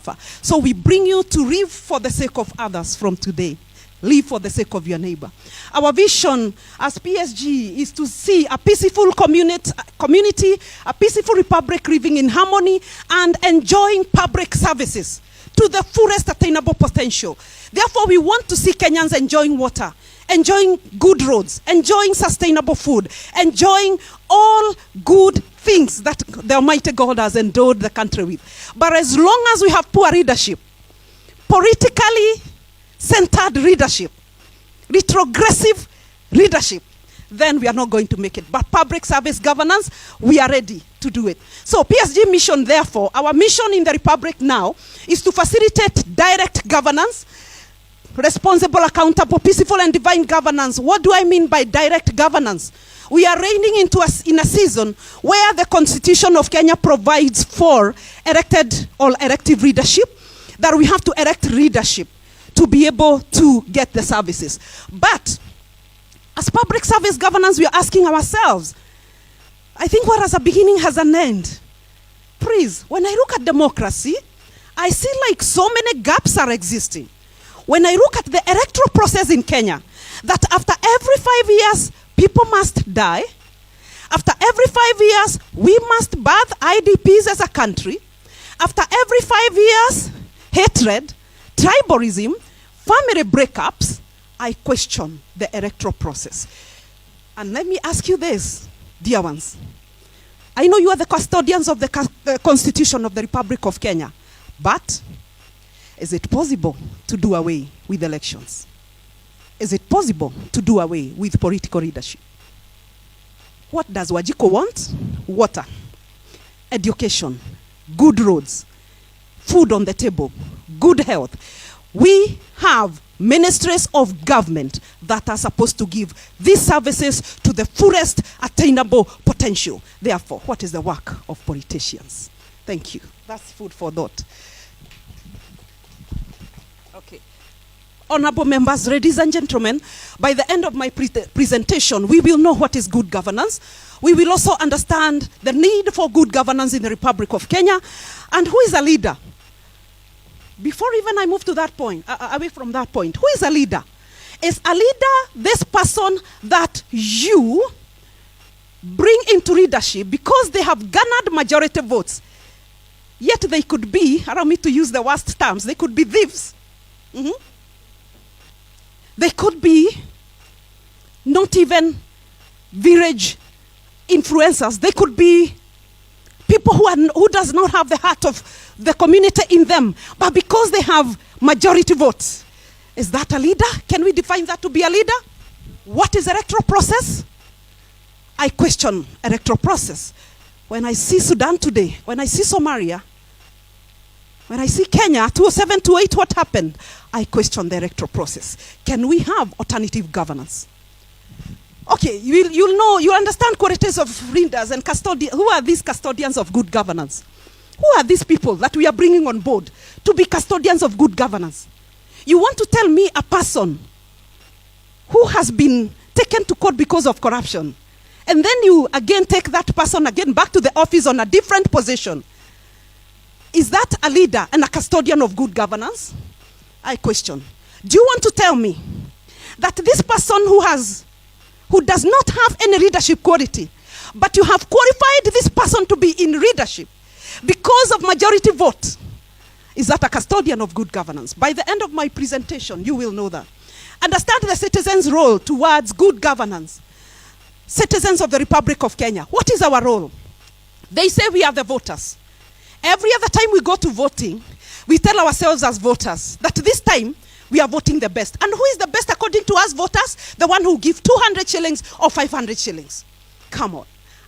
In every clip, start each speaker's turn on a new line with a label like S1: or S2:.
S1: suffer. So we bring you to live for the sake of others from today. Live for the sake of your neighbor. Our vision as PSG is to see a peaceful community, a peaceful republic living in harmony and enjoying public services to the fullest attainable potential. Therefore, we want to see Kenyans enjoying water, enjoying good roads, enjoying sustainable food, enjoying all good things that the Almighty God has endowed the country with. But as long as we have poor leadership, politically centered leadership, retrogressive leadership, then we are not going to make it. But public service governance, we are ready to do it. So PSG mission, therefore, our mission in the Republic now is to facilitate direct governance, responsible, accountable, peaceful, and divine governance. What do I mean by direct governance? We are reigning in a season where the Constitution of Kenya provides for elected or elective leadership, that we have to elect leadership to be able to get the services. But as public service governance, we are asking ourselves, I think what has a beginning has an end. Please, when I look at democracy, I see like so many gaps are existing. When I look at the electoral process in Kenya, that after every 5 years, people must die. After every 5 years, we must birth IDPs as a country. After every 5 years, hatred, tribalism, family breakups, I question the electoral process. And let me ask you this, dear ones. I know you are the custodians of the Constitution of the Republic of Kenya, but is it possible to do away with elections? Is it possible to do away with political leadership? What does Wajiko want? Water, education, good roads, food on the table, good health. We have ministries of government that are supposed to give these services to the fullest attainable potential. Therefore, what is the work of politicians? Thank you. That's food for thought. Okay. Honorable members, ladies and gentlemen, by the end of my presentation, we will know what is good governance. We will also understand the need for good governance in the Republic of Kenya, and who is a leader. Before even I move to that point, away from that point, who is a leader? Is a leader this person that you bring into leadership because they have garnered majority votes? Yet they could be, allow me to use the worst terms, they could be thieves. They could be not even village influencers. They could be people who does not have the heart of the community in them, but because they have majority votes. Is that a leader? Can we define that to be a leader? What is electoral process? I question electoral process. When I see Sudan today, when I see Somalia, when I see Kenya, 2007, 2008, what happened? I question the electoral process. Can we have alternative governance? Okay, you'll know, you understand qualities of leaders and custodians. Who are these custodians of good governance? Who are these people that we are bringing on board to be custodians of good governance? You want to tell me a person who has been taken to court because of corruption, and then you again take that person again back to the office on a different position. Is that a leader and a custodian of good governance? I question. Do you want to tell me that this person who does not have any leadership quality, but you have qualified this person to be in leadership because of majority vote, is that a custodian of good governance? By the end of my presentation, you will know that. Understand the citizens' role towards good governance. Citizens of the Republic of Kenya, what is our role? They say we are the voters. Every other time we go to voting, we tell ourselves as voters that this time we are voting the best. And who is the best according to us voters? The one who gives 200 shillings or 500 shillings. Come on.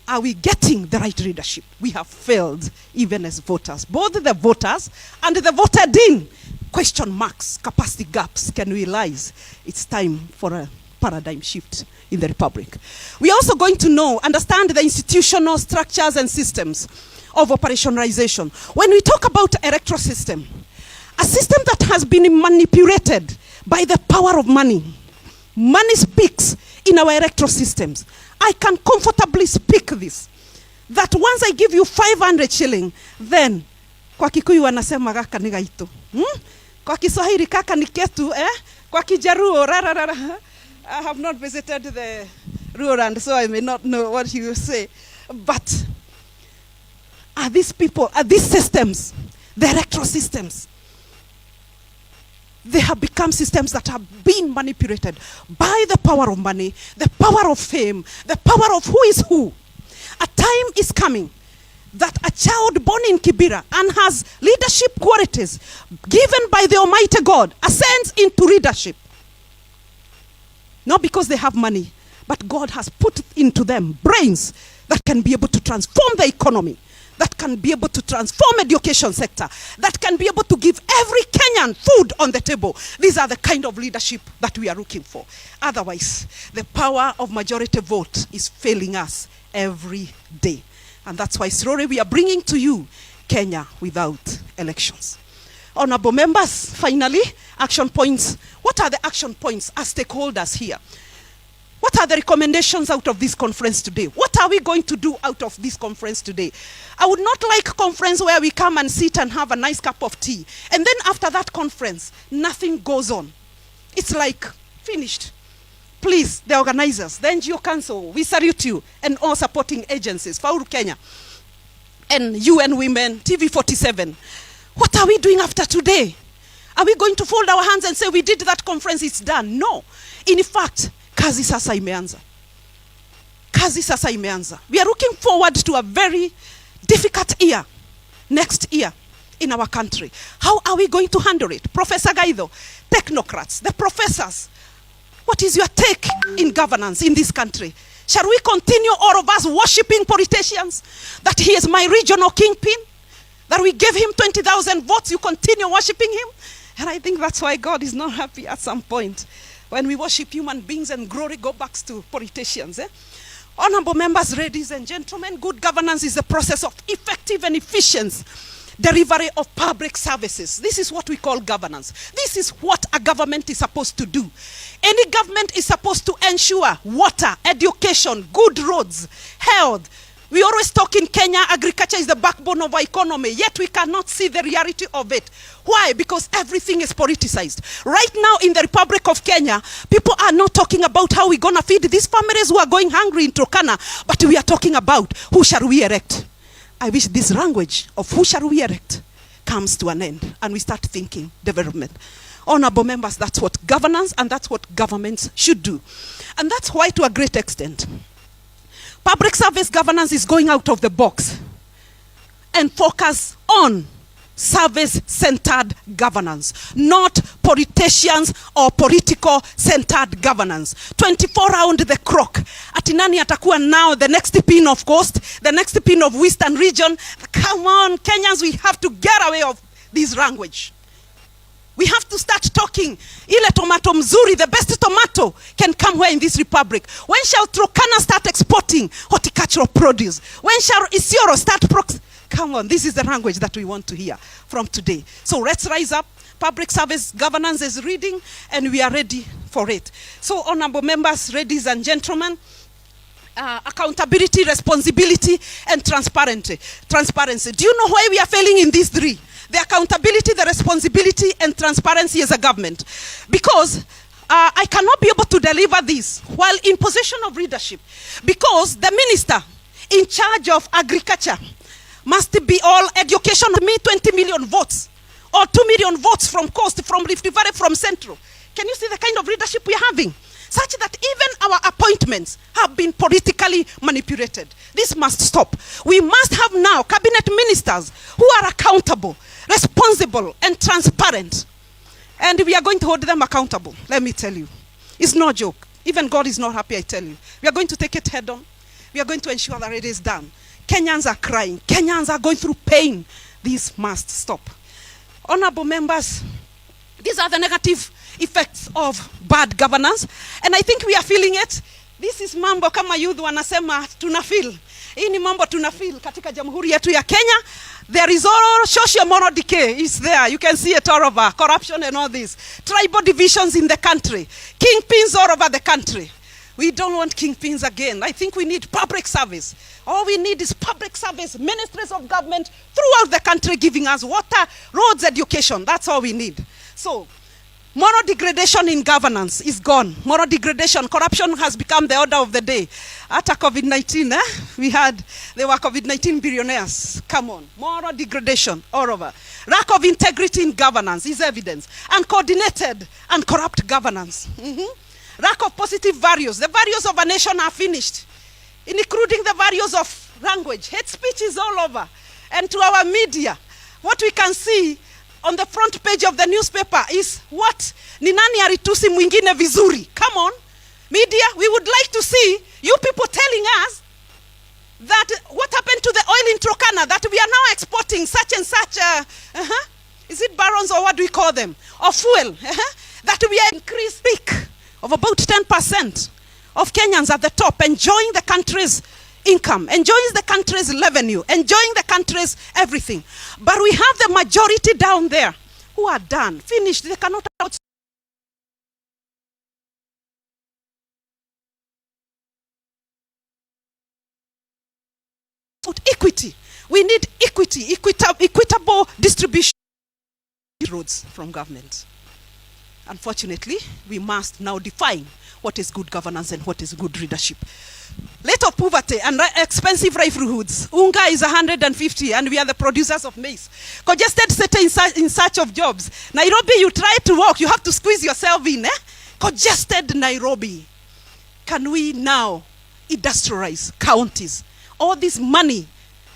S1: Are we getting the right leadership? We have failed even as voters. Both the voters and the voted in. Question marks, capacity gaps can we realize it's time for a paradigm shift in the Republic. We are also going to understand the institutional structures and systems of operationalization. When we talk about electoral system, a system that has been manipulated by the power of money. Money speaks in our electoral systems. I can comfortably speak this, that once I give you 500 shilling, then Kwa Kikuyu wanasema kaka ni gaito. Kwa Kiswahili kaka ni ketu, Kwa Kijaruo, I have not visited the Rural, so I may not know what you say. But are these people, are these systems, the electoral systems, they have become systems that have been manipulated by the power of money, the power of fame, the power of who is who. A time is coming that a child born in Kibera and has leadership qualities given by the Almighty God ascends into leadership. Not because they have money, but God has put into them brains that can be able to transform the economy, that can be able to transform education sector, that can be able to give every Kenyan food on the table. These are the kind of leadership that we are looking for. Otherwise, the power of majority vote is failing us every day. And that's why slowly we are bringing to you Kenya without elections. Honorable members, finally, action points. What are the action points as stakeholders here? What are the recommendations out of this conference today? What are we going to do out of this conference today? I would not like a conference where we come and sit and have a nice cup of tea. And then after that conference, nothing goes on. It's like, finished. Please, the organizers, the NGO Council, we salute you, and all supporting agencies, Faulu Kenya, and UN Women, TV47. What are we doing after today? Are we going to fold our hands and say, we did that conference, it's done? No. In fact, kazi sasa imeanza. Kazi sasa imeanza. We are looking forward to a very difficult year, next year, in our country. How are we going to handle it? Professor Gaido, technocrats, the professors, what is your take in governance in this country? Shall we continue, all of us, worshipping politicians, that he is my regional kingpin? That we gave him 20,000 votes, you continue worshipping him? And I think that's why God is not happy at some point. When we worship human beings and glory go back to politicians. Honorable members, ladies and gentlemen, good governance is the process of effective and efficient delivery of public services. This is what we call governance. This is what a government is supposed to do. Any government is supposed to ensure water, education, good roads, health. We always talk in Kenya, agriculture is the backbone of our economy, yet we cannot see the reality of it. Why? Because everything is politicized. Right now in the Republic of Kenya, people are not talking about how we're going to feed these families who are going hungry in Turkana, but we are talking about who shall we elect. I wish this language of who shall we elect comes to an end and we start thinking development. Honorable members, that's what governance and that's what governments should do. And that's why, to a great extent, public service governance is going out of the box and focus on service-centered governance, not politicians or political-centered governance. 24 round the clock. Ati nani atakuwa now the next pin of Coast, the next pin of Western region. Come on, Kenyans, we have to get away of this language. We have to start talking. Ile tomato mzuri, the best tomato can come where in this republic. When shall Turkana start exporting horticultural produce? When shall Isiolo start Come on, this is the language that we want to hear from today. So let's rise up. Public service governance is reading, and we are ready for it. So, honorable members, ladies and gentlemen, accountability, responsibility, and transparency. Do you know why we are failing in these three? The accountability, the responsibility, and transparency as a government. Because I cannot be able to deliver this while in position of leadership. Because the minister in charge of agriculture must be all education, me 20 million votes or 2 million votes from Coast, from Rift Valley, from Central. Can you see the kind of leadership we are having? Such that even our appointments have been politically manipulated. This must stop. We must have now cabinet ministers who are accountable, responsible, and transparent. And we are going to hold them accountable, let me tell you. It's no joke. Even God is not happy, I tell you. We are going to take it head on. We are going to ensure that it is done. Kenyans are crying. Kenyans are going through pain. This must stop. Honorable members, these are the negative effects of bad governance. And I think we are feeling it. This is mambo kama youth wanasema tunafeel. Hii ni mambo tunafeel katika jamhuri yetu ya Kenya. There is all social moral decay. It's there. You can see it all over. Corruption and all this. Tribal divisions in the country. Kingpins all over the country. We don't want kingpins again. I think we need public service. All we need is public service, ministries of government throughout the country giving us water, roads, education. That's all we need. So, moral degradation in governance is gone. Moral degradation, corruption has become the order of the day. After COVID-19, there were COVID-19 billionaires. Come on, moral degradation all over. Lack of integrity in governance is evidence. Uncoordinated and corrupt governance. Lack of positive values. The values of a nation are finished, including the values of language. Hate speech is all over. And to our media, what we can see on the front page of the newspaper is what? Ni nani alitusi mwingine vizuri? Come on. Media, we would like to see you people telling us that what happened to the oil in Turkana, that we are now exporting such and such, is it barons or what do we call them? Of fuel. That we are increased peak of about 10% of Kenyans at the top enjoying the country's income, enjoying the country's revenue, enjoying the country's everything. But we have the majority down there who are done, finished. They cannot out. Equity. We need equity, equitable distribution of roads from government. Unfortunately, we must now define what is good governance and what is good leadership. Rate of poverty and expensive livelihoods. Unga is 150 and we are the producers of maize. Congested city in search of jobs. Nairobi, you try to walk, you have to squeeze yourself in. Congested Nairobi. Can we now industrialize counties? All this money,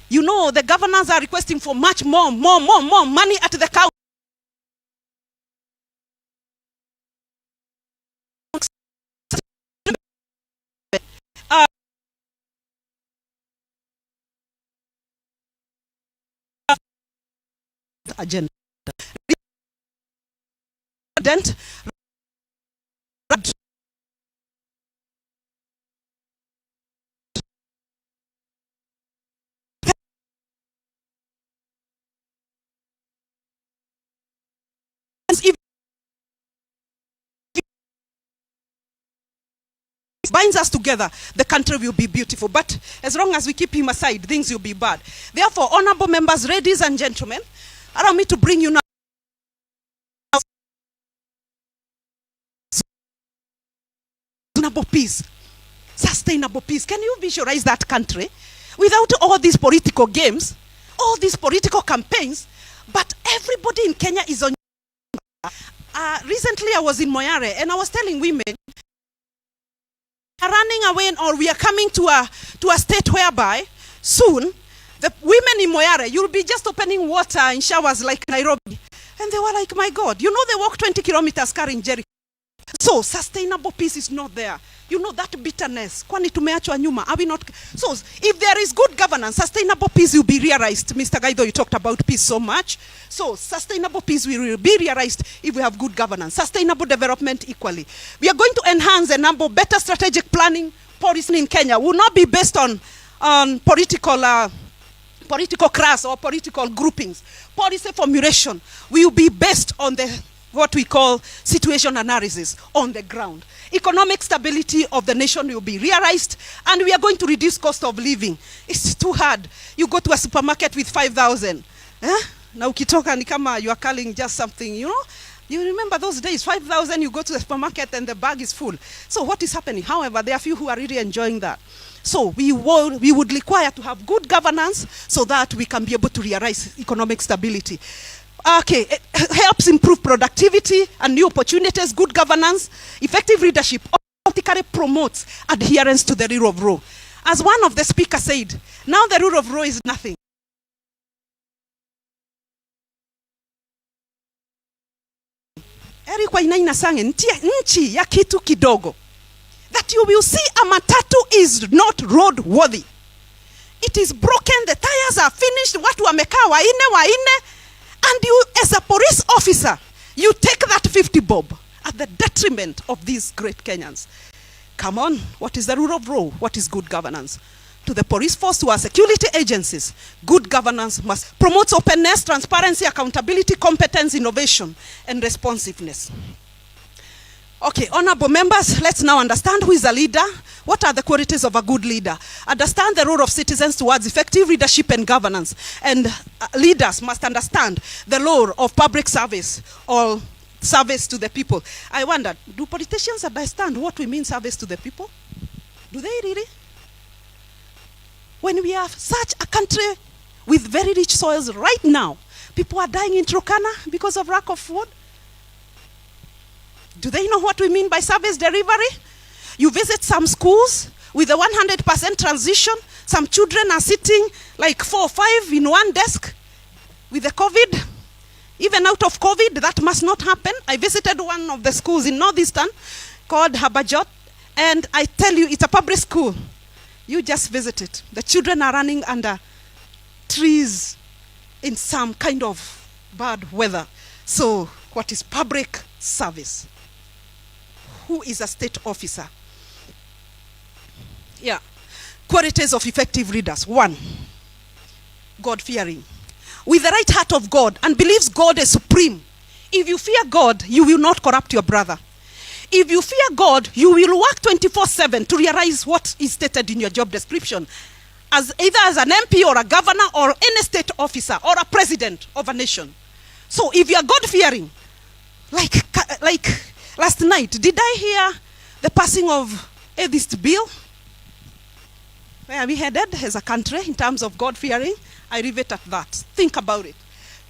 S1: you know, the governors are requesting for much more money at the county. Agenda. Binds us together, the country will be beautiful. But as long as we keep him aside, things will be bad. Therefore, honorable members, ladies and gentlemen, allow me to bring you now sustainable peace. Sustainable peace. Can you visualize that country without all these political games, all these political campaigns, but everybody in Kenya is on. Recently I was in Moyale and I was telling women, running away, or we are coming to a state whereby soon the women in Moyale, you'll be just opening water in showers like Nairobi. And they were like, my God, you know they walk 20 kilometers carrying Jericho. So sustainable peace is not there. You know that bitterness. Kwani tumeachwa nyuma. Are we not? So if there is good governance, sustainable peace will be realized. Mr. Gaido, you talked about peace so much. So sustainable peace will be realized if we have good governance. Sustainable development equally. We are going to enhance a number of better strategic planning policy in Kenya. Will not be based on political class or political groupings. Policy formulation will be based on the what we call situation analysis on the ground. Economic stability of the nation will be realized, and we are going to reduce cost of living. It's too hard. You go to a supermarket with 5,000. Now ukitoka ni kama you are calling just something, you know? You remember those days, 5,000, you go to the supermarket and the bag is full. So what is happening? However, there are few who are really enjoying that. So we would require to have good governance so that we can be able to realize economic stability. Okay, it helps improve productivity and new opportunities, good governance, effective leadership, automatically promotes adherence to the rule of law. As one of the speakers said, now the rule of law is nothing. Eric Wainaina sang nchi ya kitu kidogo. That you will see a matatu is not roadworthy. It is broken, the tires are finished, watu wamekaa waine. And you, as a police officer, you take that 50 bob at the detriment of these great Kenyans. Come on, what is the rule of law? What is good governance? To the police force, to our security agencies, good governance must promote openness, transparency, accountability, competence, innovation, and responsiveness. Okay, honorable members, let's now understand who is a leader. What are the qualities of a good leader? Understand the role of citizens towards effective leadership and governance. And leaders must understand the role of public service or service to the people. I wonder, do politicians understand what we mean service to the people? Do they really? When we have such a country with very rich soils right now, people are dying in Turkana because of lack of food. Do they know what we mean by service delivery? You visit some schools with a 100% transition. Some children are sitting like 4 or 5 in one desk with the COVID. Even out of COVID, that must not happen. I visited one of the schools in Northeastern called Habajot, and I tell you, it's a public school. You just visit it. The children are running under trees in some kind of bad weather. So, what is public service? Who is a state officer? Yeah. Qualities of effective leaders. 1, God-fearing. With the right heart of God and believes God is supreme. If you fear God, you will not corrupt your brother. If you fear God, you will work 24/7 to realize what is stated in your job description, as either as an MP or a governor or any state officer or a president of a nation. So if you are God-fearing, like last night, did I hear the passing of Ict bill? Where are we headed as a country in terms of God-fearing? I leave it at that. Think about it.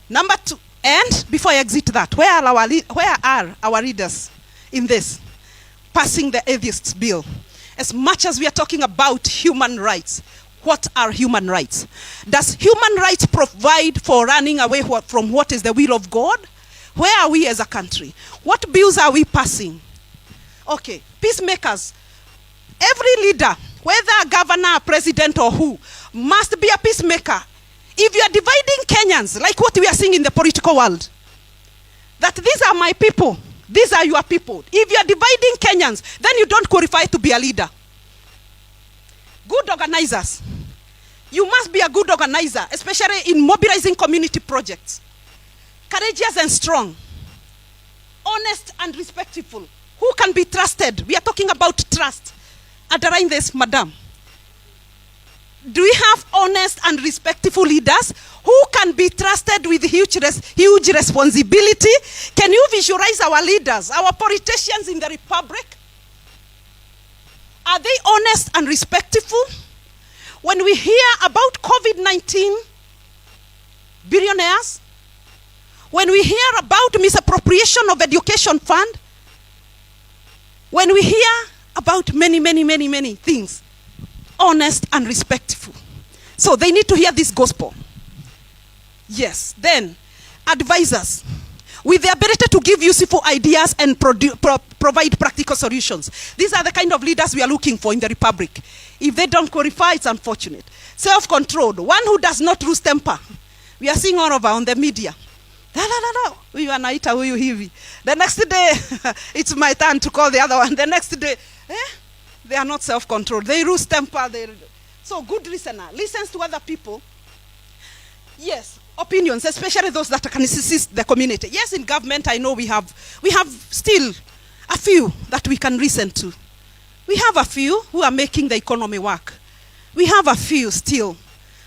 S1: Number 2, and before I exit that, where are our leaders in this? Passing the Ict bill. As much as we are talking about human rights, what are human rights? Does human rights provide for running away from what is the will of God? Where are we as a country? What bills are we passing? Okay, peacemakers. Every leader, whether a governor, a president, or who, must be a peacemaker. If you are dividing Kenyans, like what we are seeing in the political world, that these are my people, these are your people. If you are dividing Kenyans, then you don't qualify to be a leader. Good organizers. You must be a good organizer, especially in mobilizing community projects. Courageous and strong. Honest and respectful. Who can be trusted? We are talking about trust. Underline this, madam. Do we have honest and respectful leaders who can be trusted with huge responsibility? Can you visualize our leaders, our politicians in the republic? Are they honest and respectful? When we hear about COVID-19 billionaires, when we hear about misappropriation of education fund, when we hear about many things, honest and respectful. So they need to hear this gospel. Yes. Then, advisors, with the ability to give useful ideas and provide practical solutions. These are the kind of leaders we are looking for in the Republic. If they don't qualify, it's unfortunate. Self-controlled, one who does not lose temper. We are seeing all over on the media. We are naita huyu hivi. The next day, it's my turn to call the other one. The next day, they are not self-controlled. They lose temper. So good listener. Listens to other people. Yes, opinions, especially those that can assist the community. Yes, in government, I know we have still a few that we can listen to. We have a few who are making the economy work. We have a few still.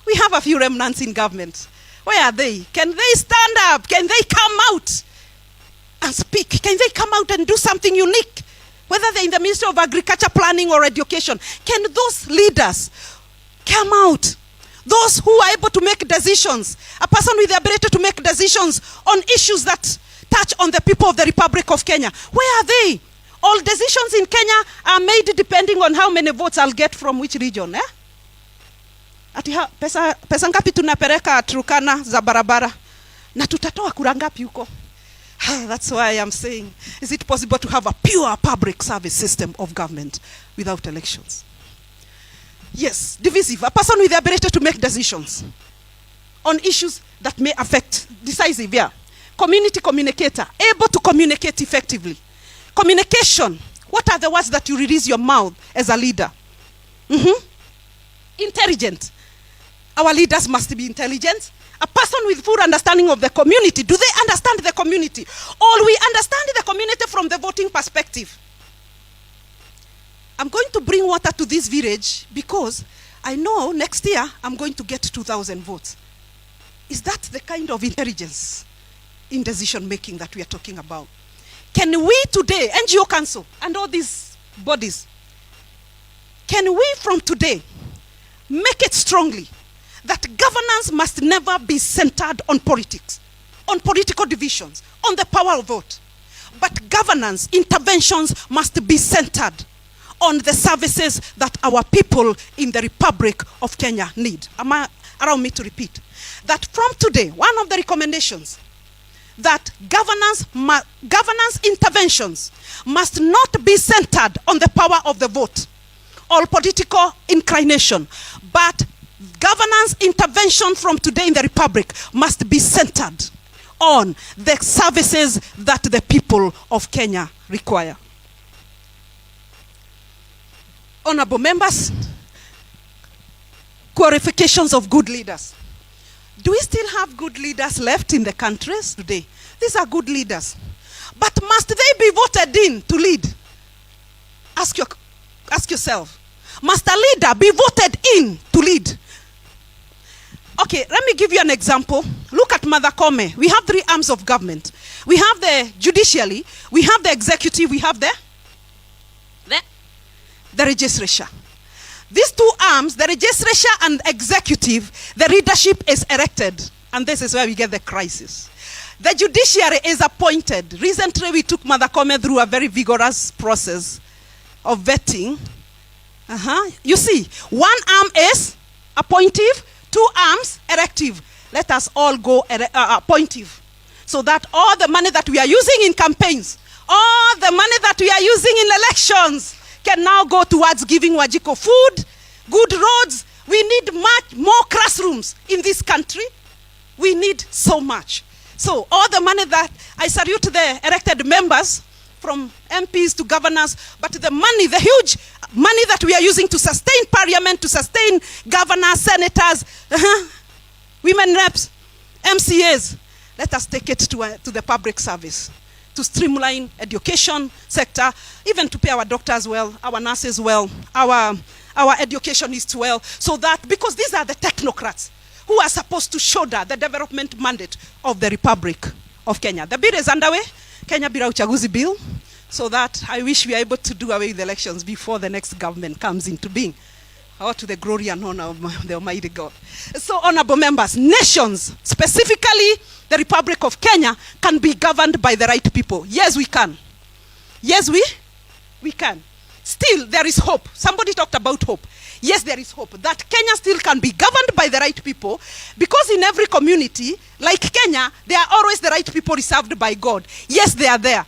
S1: We have a few remnants in government. Where are they? Can they stand up? Can they come out and speak? Can they come out and do something unique? Whether they're in the Ministry of Agriculture, Planning, or Education. Can those leaders come out? Those who are able to make decisions. A person with the ability to make decisions on issues that touch on the people of the Republic of Kenya. Where are they? All decisions in Kenya are made depending on how many votes I'll get from which region. Ati pesa ngapi tunapeleka Turkana za barabara? Na tutatoa kura ngapi huko? That's why I'm saying, is it possible to have a pure public service system of government without elections? Yes, divisive. A person with the ability to make decisions on issues that may affect, decisive, yeah. Community communicator, able to communicate effectively. Communication. What are the words that you release your mouth as a leader? Intelligent. Our leaders must be intelligent. A person with full understanding of the community. Do they understand the community? Or we understand the community from the voting perspective? I'm going to bring water to this village because I know next year I'm going to get 2,000 votes. Is that the kind of intelligence in decision making that we are talking about? Can we today, NGO Council and all these bodies, can we from today make it strongly that governance must never be centered on politics, on political divisions, on the power of vote, but governance interventions must be centered on the services that our people in the Republic of Kenya need. Allow me to repeat that from today, one of the recommendations that governance interventions must not be centered on the power of the vote or political inclination, but governance intervention from today in the Republic must be centered on the services that the people of Kenya require. Honorable members, qualifications of good leaders. Do we still have good leaders left in the countries today? These are good leaders. But must they be voted in to lead? Ask yourself. Must a leader be voted in to lead? Okay, let me give you an example. Look at Mother Kome. We have 3 arms of government. We have the judiciary, we have the executive, we have the legislature. These 2 arms, the legislature and executive, the leadership is elected. And this is where we get the crisis. The judiciary is appointed. Recently, we took Mother Kome through a very vigorous process of vetting. You see, 1 arm is appointive, 2 arms elective. Let us all go appointive. So that all the money that we are using in campaigns, all the money that we are using in elections, can now go towards giving Wajiko food, good roads. We need much more classrooms in this country. We need so much. So all the money that, I salute the elected members from MPs to governors, but the money, the huge money that we are using to sustain parliament, to sustain governors, senators, women reps, MCAs, let us take it to the public service, to streamline education sector, even to pay our doctors well, our nurses well, our educationists well, so that, because these are the technocrats who are supposed to shoulder the development mandate of the Republic of Kenya. The bill is underway, Kenya Bila Uchaguzi Bill, so that I wish we are able to do away with elections before the next government comes into being. Or to the glory and honor of the Almighty God. So, honorable members, nations, specifically the Republic of Kenya, can be governed by the right people. Yes, we can. Yes, we can. Still, there is hope. Somebody talked about hope. Yes, there is hope that Kenya still can be governed by the right people, because in every community, like Kenya, there are always the right people reserved by God. Yes, they are there.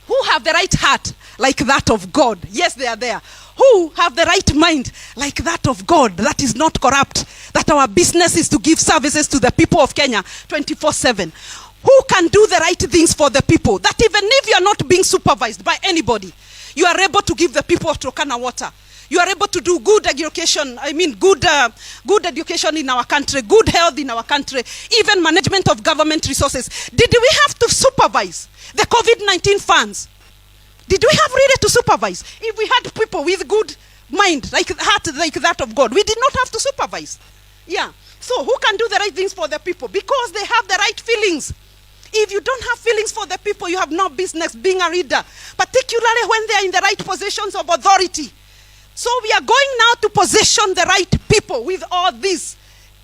S1: Who have the right heart like that of God? Yes, they are there. Who have the right mind like that of God, that is not corrupt, that our business is to give services to the people of Kenya 24/7. Who can do the right things for the people, that even if you are not being supervised by anybody, you are able to give the people of Turkana water. You are able to do good education, good education in our country, good health in our country, even management of government resources. Did we have to supervise the COVID-19 funds? Did we have really to supervise? If we had people with good mind, like heart like that of God, we did not have to supervise. Yeah. So who can do the right things for the people? Because they have the right feelings. If you don't have feelings for the people, you have no business being a leader, particularly when they are in the right positions of authority. So we are going now to position the right people with all these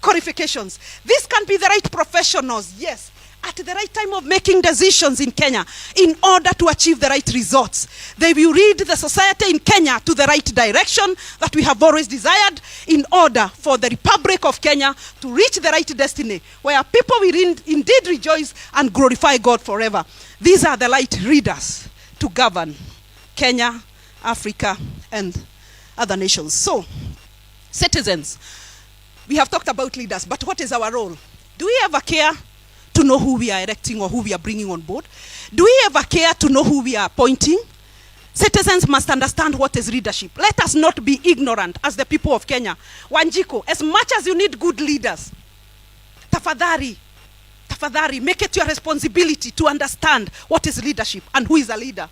S1: qualifications. This can be the right professionals, yes, at the right time of making decisions in Kenya in order to achieve the right results. They will lead the society in Kenya to the right direction that we have always desired, in order for the Republic of Kenya to reach the right destiny where people will indeed rejoice and glorify God forever. These are the right leaders to govern Kenya, Africa, and other nations. So, citizens, we have talked about leaders, but what is our role? Do we ever care to know who we are electing or who we are bringing on board? Do we ever care to know who we are appointing? Citizens must understand what is leadership. Let us not be ignorant as the people of Kenya. Wanjiko, as much as you need good leaders, Tafadhali, make it your responsibility to understand what is leadership and who is a leader.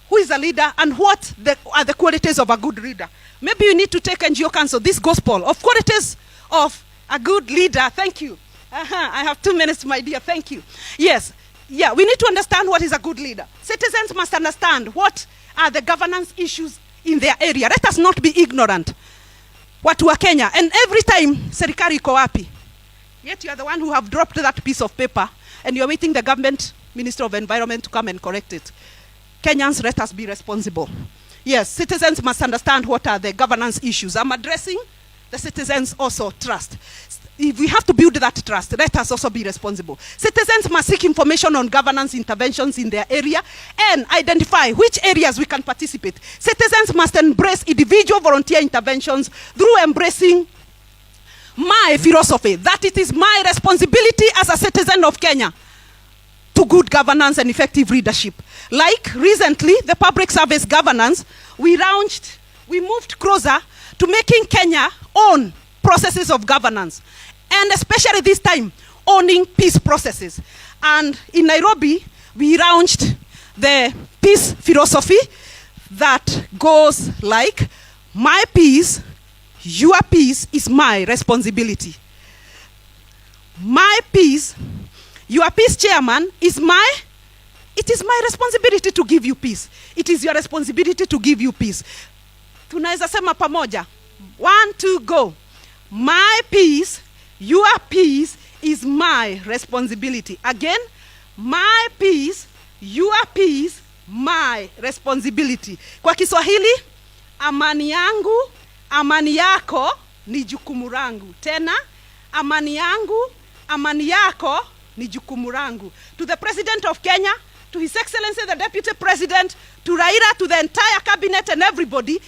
S1: Who is a leader and what are the qualities of a good leader. Maybe you need to take NGO Council, this gospel of qualities of a good leader. Thank you. I have 2 minutes, my dear. Thank you. Yes. Yeah, we need to understand what is a good leader. Citizens must understand what are the governance issues in their area. Let us not be ignorant. Watu wa Kenya. And every time, serikali iko wapi? Yet you are the one who have dropped that piece of paper and you're waiting the government Minister of Environment to come and correct it. Kenyans, let us be responsible. Yes, citizens must understand what are the governance issues. I'm addressing the citizens also trust. If we have to build that trust, let us also be responsible. Citizens must seek information on governance interventions in their area and identify which areas we can participate. Citizens must embrace individual volunteer interventions through embracing my philosophy that it is my responsibility as a citizen of Kenya to good governance and effective leadership. Like recently, the public service governance, we moved closer to making Kenya own processes of governance. And especially this time, owning peace processes. And in Nairobi, we launched the peace philosophy that goes like, my peace, your peace is my responsibility. My peace, your peace, chairman, it is my responsibility to give you peace. It is your responsibility to give you peace. Tunaweza sema pamoja. 1, 2, go. My peace, your peace is my responsibility. Again, my peace, your peace, my responsibility. Kwa Kiswahili, amani yangu, amani yako ni jukumu langu. Tena, amani yangu, amani yako ni jukumu langu. To the President of Kenya, to His Excellency the Deputy President, to Raila, to the entire cabinet and everybody,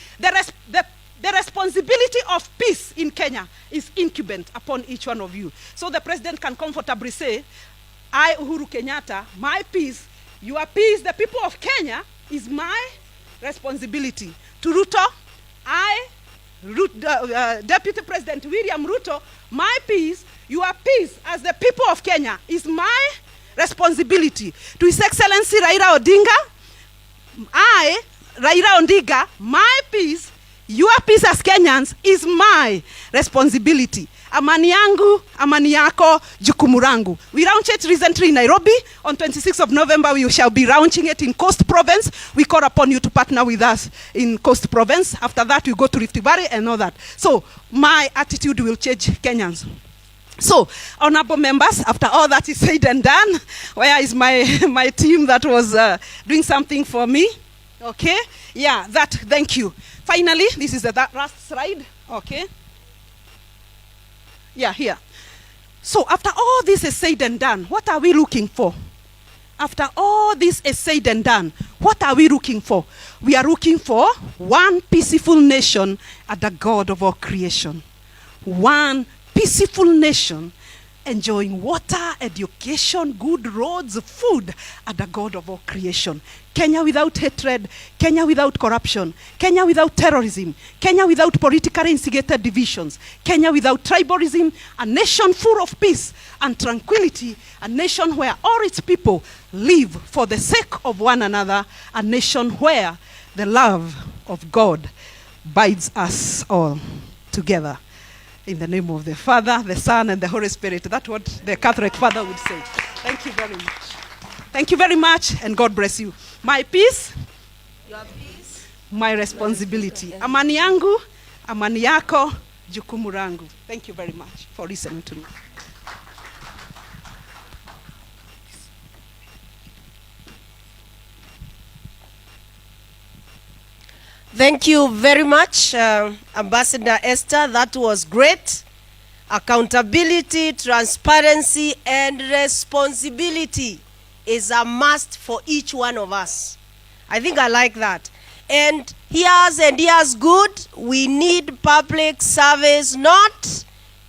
S1: the responsibility of peace in Kenya is incumbent upon each one of you. So the President can comfortably say, I, Uhuru Kenyatta, my peace, your peace, the people of Kenya, is my responsibility. To Ruto, Deputy President William Ruto, my peace, your peace as the people of Kenya is my responsibility. To His Excellency Raila Odinga, Raila Odinga, my peace, your peace as Kenyans is my responsibility. Amani yangu, amani yako, jukumu langu. We launched it recently in Nairobi. On 26th of November, we shall be launching it in Coast Province. We call upon you to partner with us in Coast Province. After that, we go to Rift Valley and all that. So, my attitude will change Kenyans. So, honorable members, after all that is said and done, where is my team that was doing something for me? Okay? Yeah, thank you. Finally, this is the last slide. Okay? Yeah, here. So, after all this is said and done, what are we looking for? After all this is said and done, what are we looking for? We are looking for one peaceful nation at the God of all creation. One peaceful nation enjoying water, education, good roads, food at the God of all creation. Kenya without hatred, Kenya without corruption, Kenya without terrorism, Kenya without politically instigated divisions, Kenya without tribalism, a nation full of peace and tranquility, a nation where all its people live for the sake of one another, a nation where the love of God binds us all together. In the name of the Father, the Son, and the Holy Spirit. That's what the Catholic Father would say. Thank you very much. Thank you very much, and God bless you. My peace, your peace, my responsibility. Amani yangu, amani yako, jukumu langu. Thank you very much for listening to me.
S2: Thank you very much, Ambassador Esther. That was great. Accountability, transparency, and responsibility is a must for each one of us. I think I like that. And here's good. We need public service, not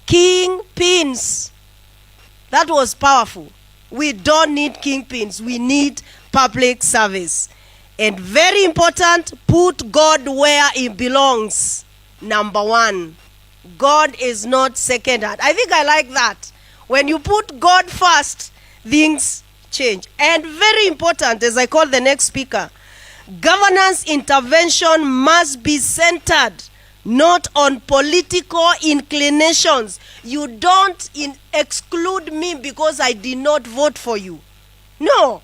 S2: kingpins. That was powerful. We don't need kingpins. We need public service. And very important, put God where He belongs. Number one. God is not second hand. I think I like that. When you put God first, things change. And very important, as I call the next speaker, governance intervention must be centered not on political inclinations. You don't exclude me because I did not vote for you. No,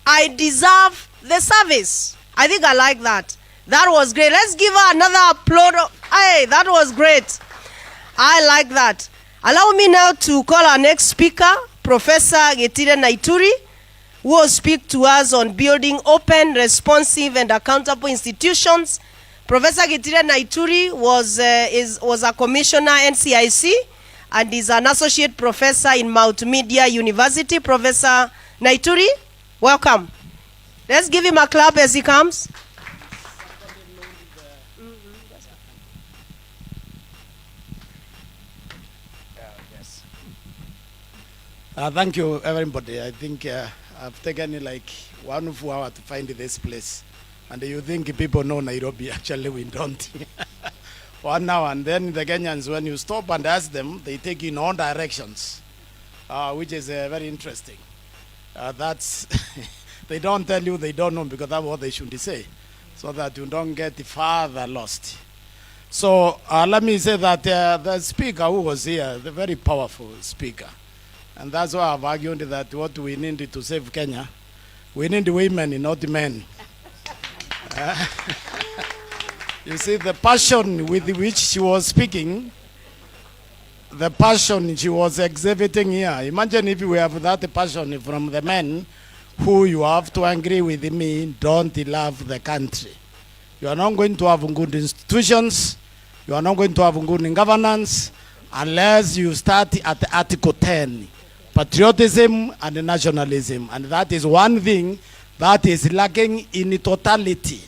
S2: I deserve the service. I think I like that. That was great. Let's give her another applause. Hey, that was great. I like that. Allow me now to call our next speaker, Professor Gitire Naituri, who will speak to us on building open, responsive, and accountable institutions. Professor Gitire Naituri was a commissioner NCIC and is an associate professor in Multimedia University. Professor Naituri, welcome. Let's give him a clap as he comes.
S3: Thank you, everybody. I think I've taken like 1 full hour to find this place. And you think people know Nairobi, actually we don't. 1 hour, and then the Kenyans, when you stop and ask them, they take you in all directions, which is very interesting. That's, they don't tell you they don't know because that's what they should say, so that you don't get further lost. So let me say that the speaker who was here, the very powerful speaker, and that's why I've argued that what we need to save Kenya, we need women, not men. You see, the passion with which she was speaking, the passion she was exhibiting here. Imagine if we have that passion from the men who you have to agree with me, don't love the country. You are not going to have good institutions. You are not going to have good governance unless you start at Article 10. Patriotism and nationalism. And that is one thing that is lacking in totality.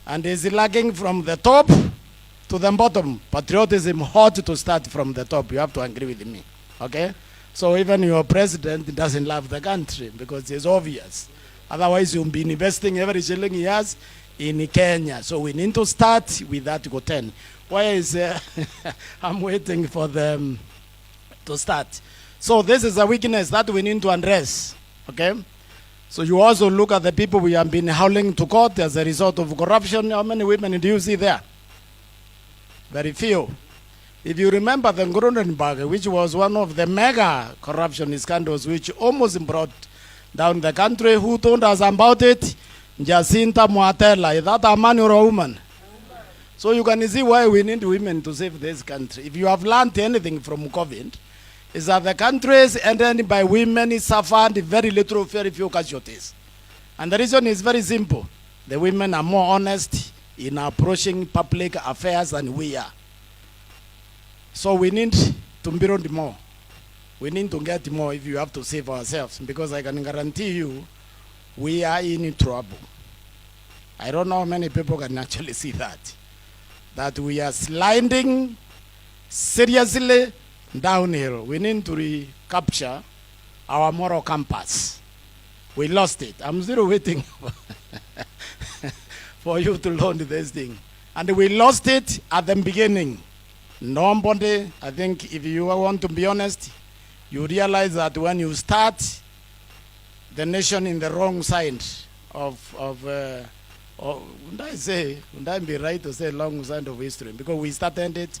S3: And is lacking from the top to the bottom. Patriotism ought to start from the top. You have to agree with me. Okay? So even your president doesn't love the country because it's obvious. Otherwise, you'll be investing every shilling he has in Kenya. So we need to start with Article 10. Why is I'm waiting for them to start. So this is a weakness that we need to address, okay? So you also look at the people we have been hauling to court as a result of corruption. How many women do you see there? Very few. If you remember the Nuremberg, which was one of the mega corruption scandals which almost brought down the country, who told us about it? Jacinta Muatela. Is that a man or a woman? So you can see why we need women to save this country. If you have learned anything from COVID, is that the countries ended by women suffered very little, very few casualties. And the reason is very simple. The women are more honest in approaching public affairs than we are. So we need to build more. We need to get more if you have to save ourselves, because I can guarantee you we are in trouble. I don't know how many people can actually see that. That we are sliding seriously downhill. We need to recapture our moral compass. We lost it. I'm still waiting for you to learn this thing. And we lost it at the beginning. Nobody, I think if you want to be honest, you realize that when you start the nation in the wrong side would I be right to say long side of history? Because we started it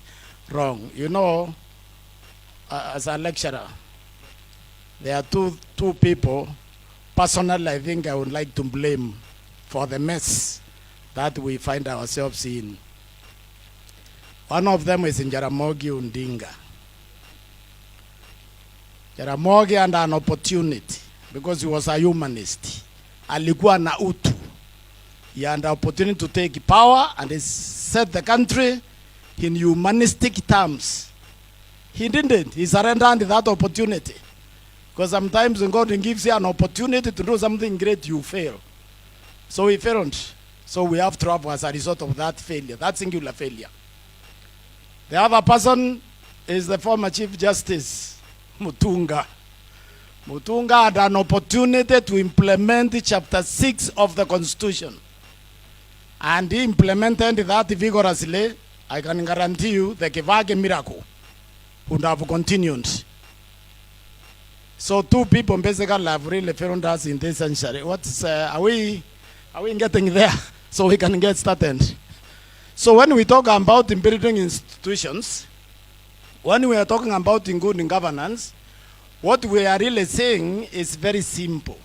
S3: wrong. You know, as a lecturer, there are two people, personally, I think I would like to blame for the mess that we find ourselves in. One of them is in Jaramogi Odinga. Jaramogi had an opportunity because he was a humanist. Alikuwa na utu. He had the opportunity to take power and set the country in humanistic terms. He didn't. He surrendered that opportunity. Because sometimes when God gives you an opportunity to do something great, you fail. So he failed. So we have trouble as a result of that failure, that singular failure. The other person is the former Chief Justice, Mutunga. Mutunga had an opportunity to implement Chapter 6 of the Constitution. And he implemented that vigorously. I can guarantee you the Kivage miracle would have continued. So two people basically have really found us in this century. What's are we getting there so we can get started? So when we talk about building institutions, when we are talking about good governance, what we are really saying is very simple.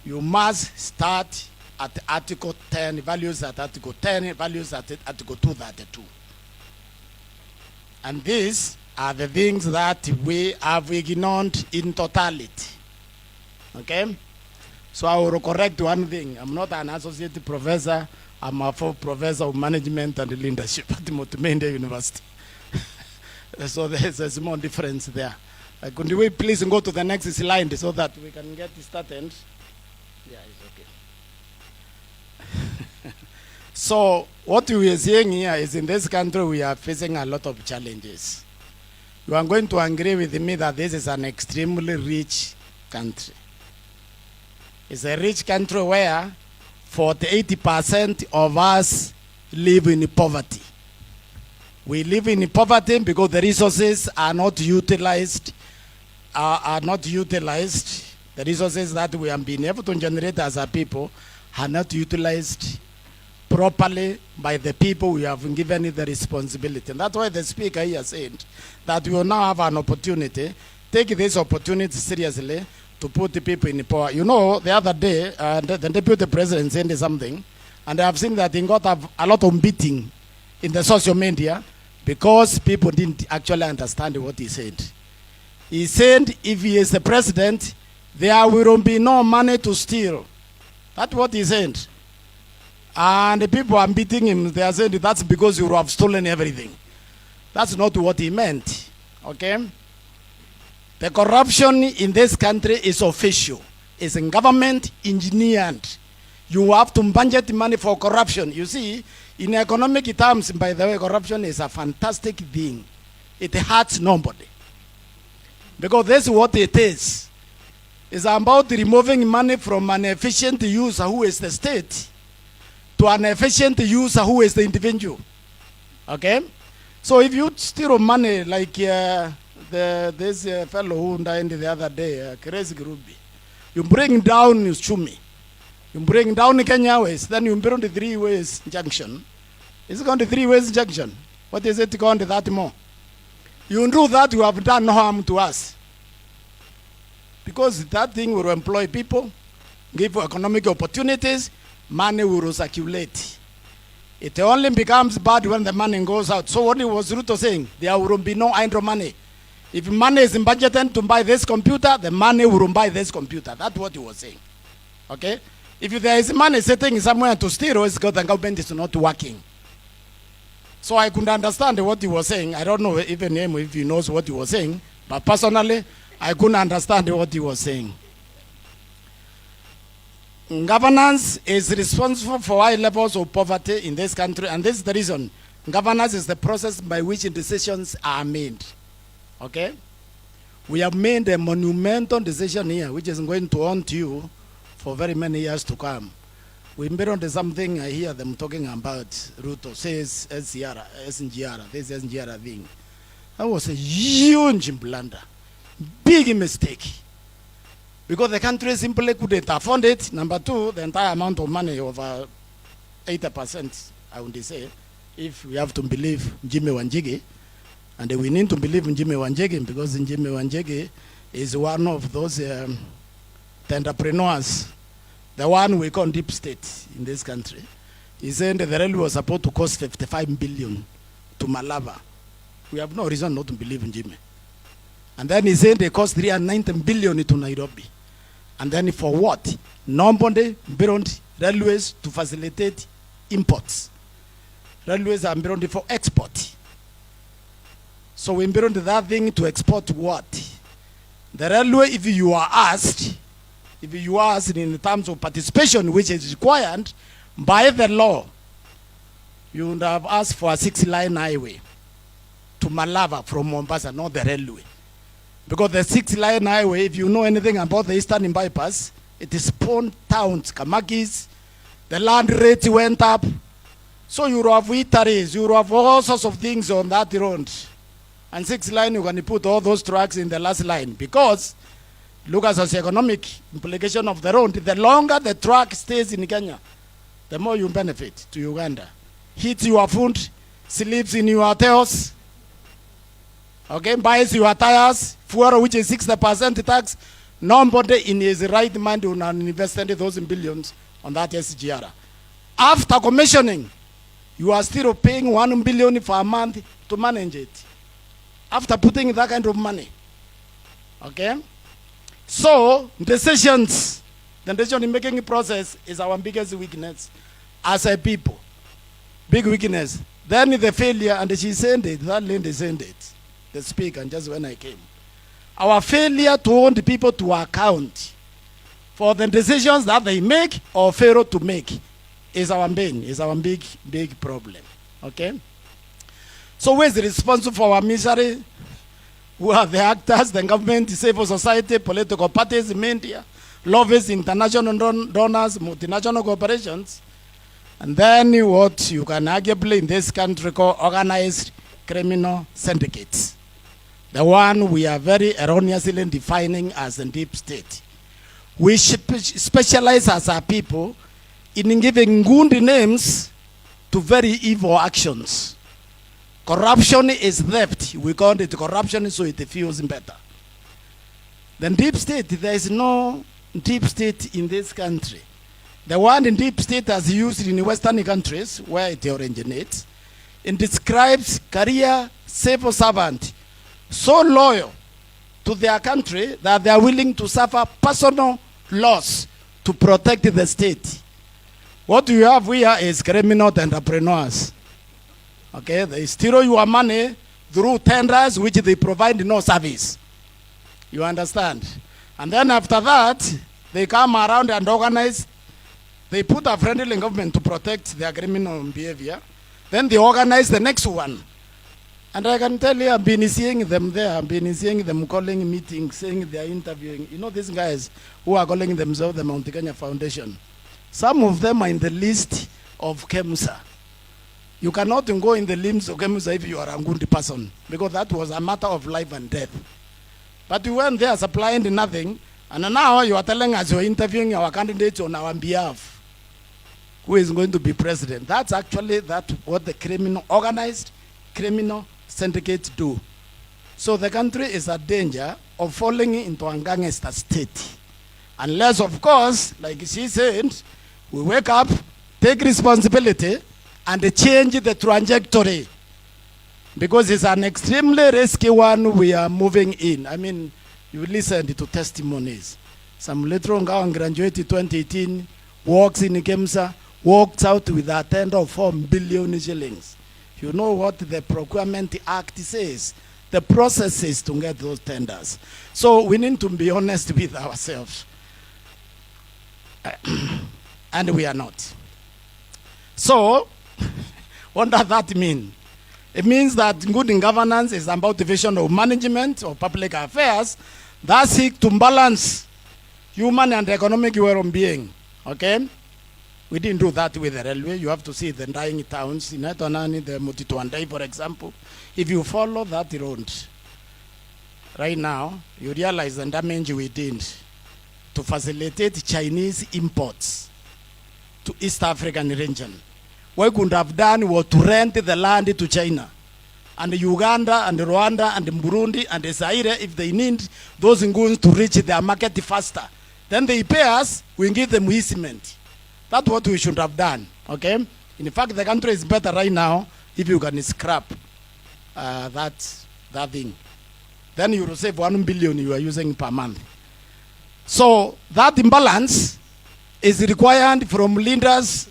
S3: You must start at Article 10, values at Article 10, values at Article 232. And these are the things that we have ignored in totality. Okay? So I will correct one thing. I'm not an associate professor. I'm a full professor of management and leadership at Motumende University. So there's a small difference there. Could we please go to the next slide so that we can get started? Yeah, it's okay. So what we are seeing here is in this country we are facing a lot of challenges. You are going to agree with me that this is an extremely rich country. It's a rich country where 80% of us live in poverty. We live in poverty because the resources are not utilized. The resources that we have been able to generate as a people are not utilized properly by the people we have given the responsibility. And that's why the speaker here said that we will now have an opportunity, take this opportunity seriously to put the people in power. You know, the other day, the deputy president said something, and I have seen that he got a lot of beating in the social media because people didn't actually understand what he said. He said if he is the president, there will be no money to steal. That's what he said. And the people are beating him. They are saying that's because you have stolen everything. That's not what he meant. Okay? The corruption in this country is official. It's in government engineered. You have to budget money for corruption. You see, in economic terms, by the way, corruption is a fantastic thing. It hurts nobody. Because that's what it is. It's about removing money from an efficient user who is the state to an efficient user who is the individual. Okay? So if you steal money like this fellow who died the other day, Crazy Grubi, you bring down Chumi, you bring down Kenya West, then you bring the 3 ways junction. Is it going to 3 ways junction? What is it going to that more? You do that, you have done no harm to us. Because that thing will employ people, give economic opportunities, money will circulate. It only becomes bad when the money goes out. So what was Ruto saying? There will be no idle money. If money is budgeted to buy this computer, the money will buy this computer. That's what he was saying. Okay? If there is money sitting somewhere to steal, it's because the government is not working. So I couldn't understand what he was saying. I don't know even him if he knows what he was saying. But personally, I couldn't understand what he was saying. Governance is responsible for high levels of poverty in this country, and this is the reason. Governance is the process by which decisions are made. Okay? We have made a monumental decision here, which is going to haunt you for very many years to come. We made on something I hear them talking about. Ruto says SNGR, this SNGR thing. That was a huge blunder. Big mistake. Because the country simply couldn't afford it. Number two, the entire amount of money, over 80%, I would say, if we have to believe Jimmy Wanjigi. And we need to believe in Jimmy Wanjigi because Jimmy Wanjigi is one of those entrepreneurs, the one we call deep state in this country. He said the railway was supposed to cost 55 billion to Malaba. We have no reason not to believe in Jimmy. And then he said they cost 390 billion to Nairobi. And then for what? Nobody built railways to facilitate imports. Railways are built for export. So we built that thing to export what? The railway, if you are asked in terms of participation, which is required by the law, you would have asked for a 6-line highway to Malava from Mombasa, not the railway. Because the 6-line highway, if you know anything about the Eastern Bypass, it is spawned towns, Kamakis, the land rate went up. So you have eateries, you have all sorts of things on that road. And 6th line, you're going to put all those trucks in the last line. Because, look at the socioeconomic implication of the road. The longer the truck stays in Kenya, the more you benefit to Uganda. Hits your food, sleeps in your hotels, okay, buys your tires, fuel which is 60% tax. Nobody in his right mind will not invest those billions on that SGR. After commissioning, you are still paying 1 billion for a month to manage it. After putting that kind of money. Okay? So, decisions, the decision-making process is our biggest weakness as a people. Big weakness. Then the failure, and she sent it, that lady sent it, the speaker, just when I came. Our failure to hold people to account for the decisions that they make or fail to make is our big problem. Okay? So who is responsible for our misery? Who are the actors, the government, civil society, political parties, media, lobbyists, international donors, multinational corporations, and then what you can arguably in this country call organized criminal syndicates. The one we are very erroneously defining as a deep state. We specialize as a people in giving good names to very evil actions. Corruption is theft. We call it corruption so it feels better. The deep state, there is no deep state in this country. The one in deep state as used in Western countries where it originates, it describes career civil servant so loyal to their country that they are willing to suffer personal loss to protect the state. What you have here is criminal entrepreneurs. Okay, they steal your money through tenders which they provide no service. You understand? And then after that, they come around and organize. They put a friendly government to protect their criminal behavior. Then they organize the next one. And I can tell you, I've been seeing them there. I've been seeing them calling meetings, saying they are interviewing. You know these guys who are calling themselves the Mount Kenya Foundation. Some of them are in the list of KEMSA. You cannot go in the limbs of KEMSA if you are a good person, because that was a matter of life and death. But we went there supplying nothing, and now you are telling us you're interviewing our candidates on our behalf. Who is going to be president? That's actually what the organized criminal syndicates do. So the country is at danger of falling into a gangster state. Unless, of course, like she said, we wake up, take responsibility, and change the trajectory. Because it's an extremely risky one we are moving in. I mean, you listened to testimonies. Some later on graduated 2018, works in KEMSA, walked out with a tender of 4 billion shillings. You know what the Procurement Act says, the processes to get those tenders. So we need to be honest with ourselves. And we are not. So, what does that mean? It means that good governance is about the vision of management of public affairs that seek to balance human and economic well-being. Okay? We didn't do that with the railway. You have to see the dying towns in Etonani, the Mutituandai, for example. If you follow that road, right now, you realize the damage we did to facilitate Chinese imports to East African region. What we could have done was to rent the land to China. And Uganda, and Rwanda, and Burundi, and Zaire, if they need those goods to reach their market faster. Then they pay us, we give them easement. That's what we should have done, okay? In fact, the country is better right now if you can scrap that thing. Then you will save 1 billion you are using per month. So that imbalance is required from leaders.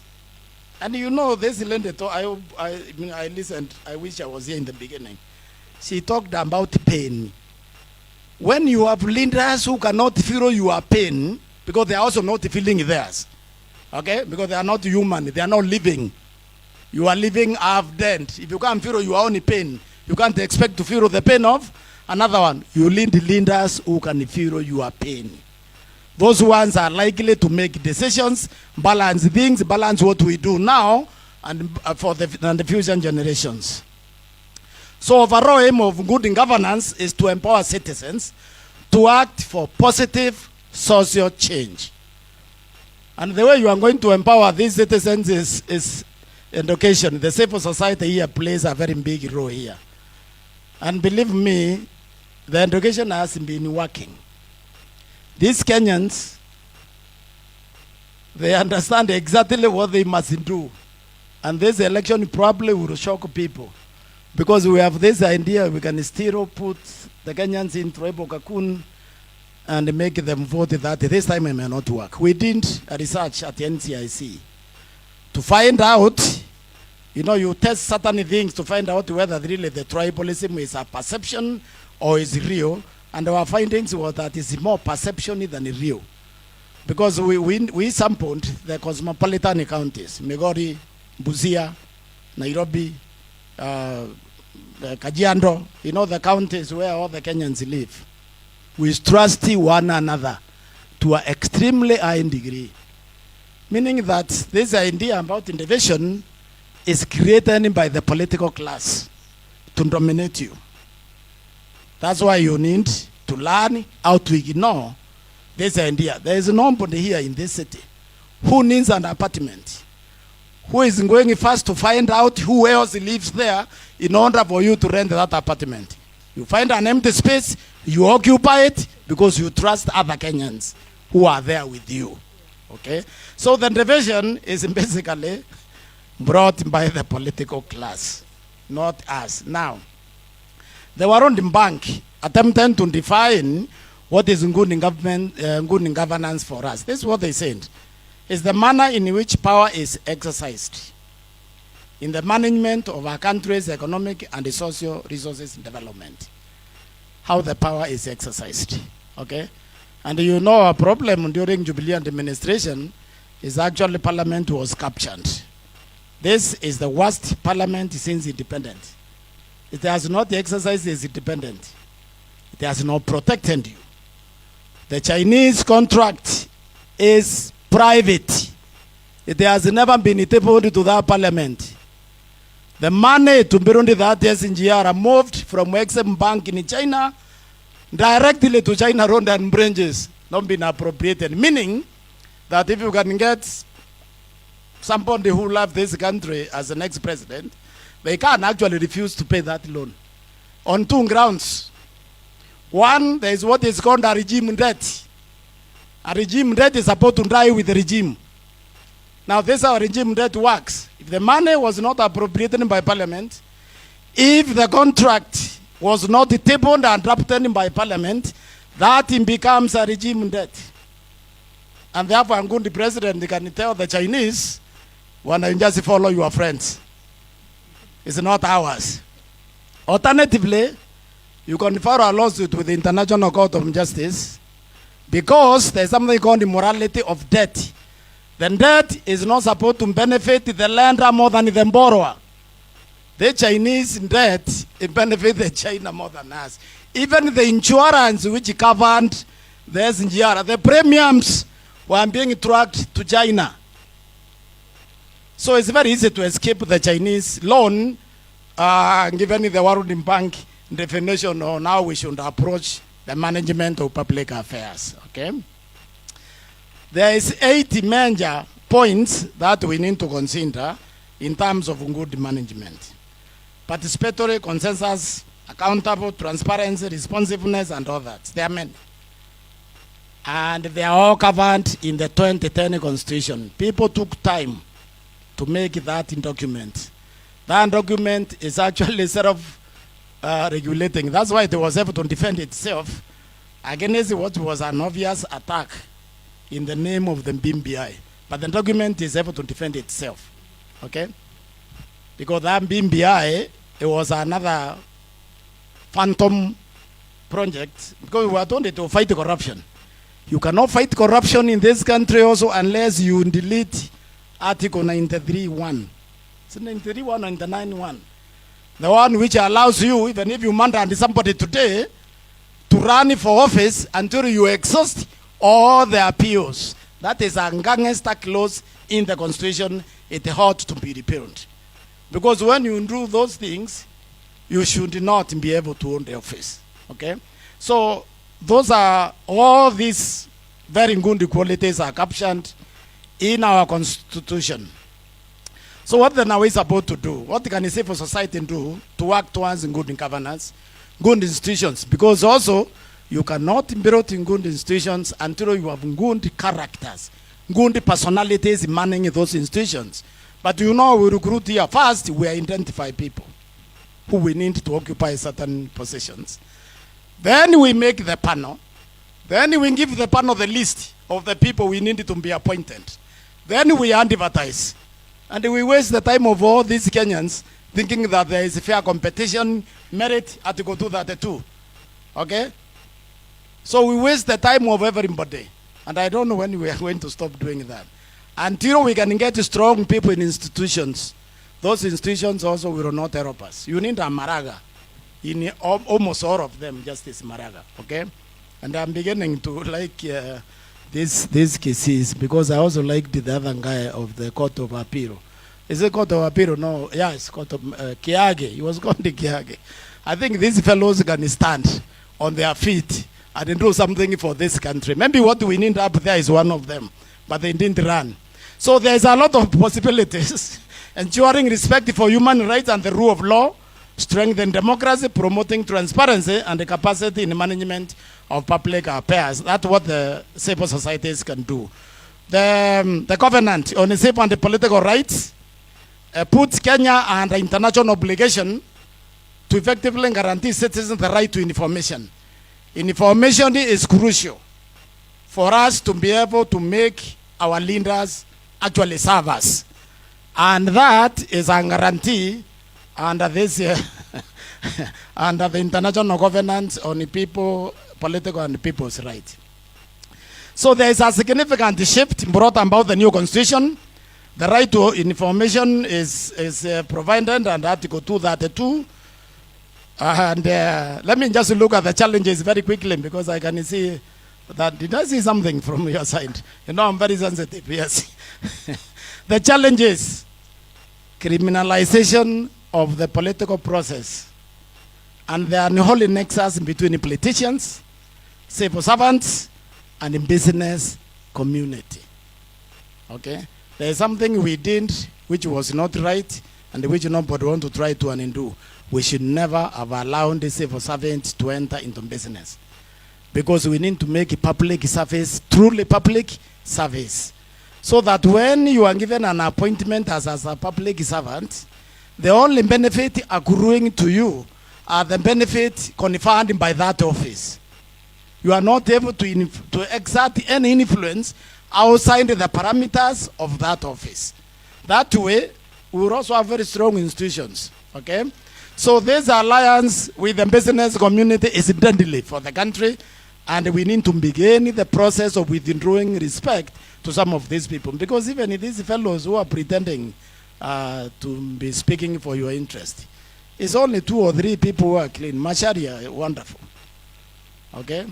S3: And you know, this lady, I listened, I wish I was here in the beginning. She talked about pain. When you have leaders who cannot feel your pain, because they are also not feeling theirs. Okay? Because they are not human, they are not living. You are living half-dead. If you can't feel your own pain, you can't expect to feel the pain of another one. You need leaders who can feel your pain. Those ones are likely to make decisions, balance things, balance what we do now, and for the future generations. So overall aim of good governance is to empower citizens to act for positive social change. And the way you are going to empower these citizens is education. The civil society here plays a very big role here. And believe me, the education has been working. These Kenyans, they understand exactly what they must do. And this election probably will shock people. Because we have this idea, we can still put the Kenyans in tribal cocoon and make them vote that this time it may not work. We did a research at the NCIC to find out, you know, you test certain things to find out whether really the tribalism is a perception or is real. And our findings were that it's more perception than real. Because we sampled the cosmopolitan counties, Migori, Busia, Nairobi, Kajiado, you know, the counties where all the Kenyans live. We trust one another to an extremely high degree. Meaning that this idea about innovation is created by the political class to dominate you. That's why you need to learn how to ignore this idea. There is nobody here in this city who needs an apartment, who is going first to find out who else lives there in order for you to rent that apartment. You find an empty space, you occupy it because you trust other Kenyans who are there with you. Okay? So the division is basically brought by the political class, not us. Now, the Warundi Bank attempting to define what is good in government, good in governance for us. This is what they said. It's the manner in which power is exercised in the management of our country's economic and social resources development. How the power is exercised. Okay? And you know our problem during Jubilee administration is actually Parliament was captured. This is the worst Parliament since independence. It has not exercised its independence. It has not protected you. The Chinese contract is private. It has never been tabled to that Parliament. The money to Burundi that is in GR moved from Exim Bank in China directly to China road and branches, not been appropriated. Meaning that if you can get somebody who loves this country as the next president, they can actually refuse to pay that loan on two grounds. One, there is what is called a regime debt. A regime debt is supposed to die with the regime. Now, this is how regime debt works. If the money was not appropriated by Parliament, if the contract was not tabled and drafted by Parliament, that becomes a regime debt. And therefore, I'm going to the president can tell the Chinese, when you just follow your friends. It's not ours. Alternatively, you can file a lawsuit with the International Court of Justice because there's something called the morality of debt. The debt is not supposed to benefit the lender more than the borrower. The Chinese debt it benefits the China more than us. Even the insurance which covered the SGR, the premiums were being tracked to China. So it's very easy to escape the Chinese loan, given the Warundi Bank definition on how we should approach the management of public affairs. Okay? There is 8 major points that we need to consider in terms of good management. Participatory, consensus, accountable, transparency, responsiveness, and all that. There are many. And they are all covered in the 2010 Constitution. People took time to make that document. That document is actually self-regulating. That's why it was able to defend itself against what was an obvious attack in the name of the BMBI. But the document is able to defend itself. Okay? Because that BMBI, it was another phantom project. Because we were told to fight corruption. You cannot fight corruption in this country also unless you delete Article 93.1. It's 93.1 or 99.1. The one which allows you, even if you mandate somebody today, to run for office until you exhaust all the appeals. That is a gangster clause in the Constitution. It ought to be repealed. Because when you do those things, you should not be able to own the office. Okay? So those are all these very good qualities are captioned in our constitution. So what then are we supposed to do? What can a civil society do to work towards good governance, good institutions? Because also you cannot build in good institutions until you have good characters, good personalities manning those institutions. But you know, we recruit here first, we identify people who we need to occupy certain positions. Then we make the panel. Then we give the panel the list of the people we need to be appointed. Then we advertise. And we waste the time of all these Kenyans thinking that there is fair competition, merit, Article 232. Okay? So we waste the time of everybody. And I don't know when we are going to stop doing that. Until we can get strong people in institutions, those institutions also will not help us. You need a Maraga. In almost all of them, Justice Maraga. Okay? And I'm beginning to like these cases because I also liked the other guy of the Court of Appeal. Is it Court of Appeal? No. Yeah, it's Court of Kiage. He was called the Kiage. I think these fellows can stand on their feet and do something for this country. Maybe what we need up there is one of them, but they didn't run. So there's a lot of possibilities. Ensuring respect for human rights and the rule of law, strengthen democracy, promoting transparency and the capacity in the management of public affairs. That's what the civil societies can do. The Covenant on the Civil and the Political Rights puts Kenya under international obligation to effectively guarantee citizens the right to information. Information is crucial for us to be able to make our leaders actually serve us. And that is a guarantee under this under the international governance on the people, political and people's rights. So there is a significant shift brought about the new constitution. The right to information is provided under Article 232. And let me just look at the challenges very quickly because I can see that, did I see something from your side? You know, I'm very sensitive, yes. The challenges, criminalization of the political process, and the unholy nexus between politicians, civil servants, and the business community. Okay? There is something we did which was not right, and which nobody want to try to undo. We should never have allowed the civil servant to enter into business. Because we need to make a public service, truly public service. So that when you are given an appointment as a public servant, the only benefit accruing to you are the benefit conferred by that office. You are not able to exert any influence outside the parameters of that office. That way, we will also have very strong institutions. Okay? So this alliance with the business community is deadly for the country, and we need to begin the process of withdrawing respect to some of these people. Because even these fellows who are pretending to be speaking for your interest, it's only 2 or 3 people who are clean. Macharia, wonderful. Okay?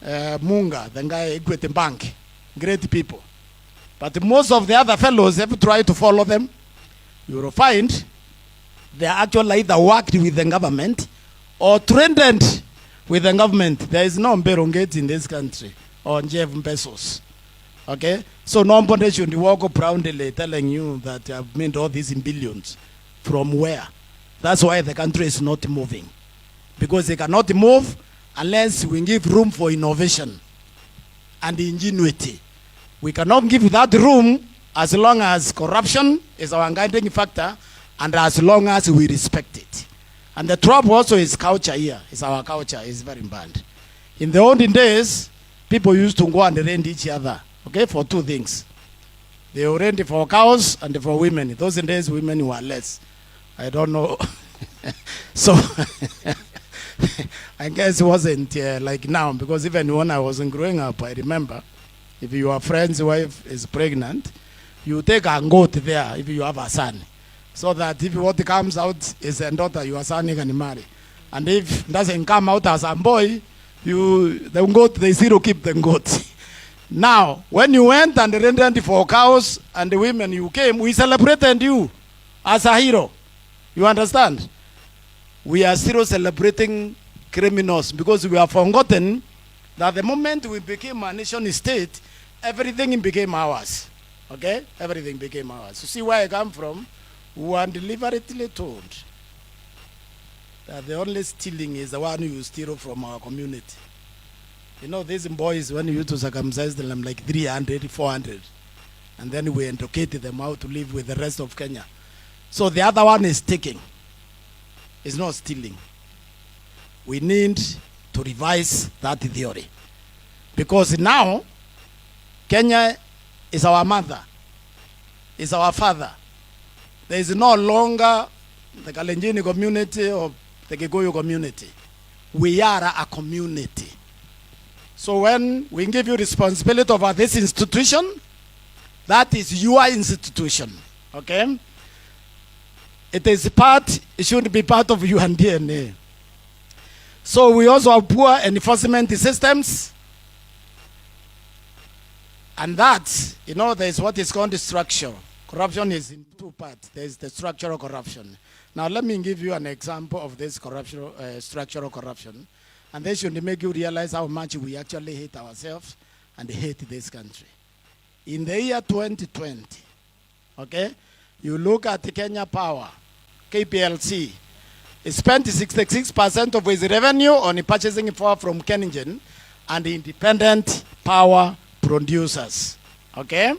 S3: Munga, the guy Ict Bank, great people. But most of the other fellows have tried to follow them. You will find they actually either worked with the government or trended with the government. There is no Mberongate in this country or Jeff Bezos. Okay? So nobody should walk up proudly telling you that I've made all these in billions. From where? That's why the country is not moving. Because they cannot move unless we give room for innovation and ingenuity. We cannot give that room as long as corruption is our guiding factor and as long as we respect it. And the trouble also is culture here. It's our culture. It's very bad. In the olden days, people used to go and rent each other, okay, for 2 things. They were renting for cows and for women. Those days, women were less. I don't know. So, I guess it wasn't like now, because even when I wasn't growing up, I remember, if your friend's wife is pregnant, you take a goat there if you have a son. So that if what comes out is a daughter, your son can marry. And if it doesn't come out as a boy, the goat, they still keep the goat. Now, when you went and rented for cows and the women you came, we celebrated you as a hero. You understand? we are still celebrating criminals because we have forgotten that the moment we became a nation state, everything became ours. Okay? Everything became ours. You see where I come from? We were deliberately told that the only stealing is the one you steal from our community. You know, these boys, when you used to circumcise them like 300, 400, and then we educated them how to live with the rest of Kenya. So the other one is taking. It's not stealing. We need to revise that theory. Because now, Kenya is our mother, is our father. There is no longer the Kalenjin community or the Gikuyu community. We are a community. So when we give you responsibility over this institution, that is your institution, okay? It should be part of your DNA. So we also have poor enforcement systems. And that, you know, there's what is called the structure. Corruption is in two parts. There's the structural corruption. Now let me give you an example of this structural corruption. And this should make you realize how much we actually hate ourselves and hate this country. In the year 2020, okay, you look at the Kenya Power, KPLC, it spent 66% of its revenue on purchasing power from Kenyan and independent power producers, okay?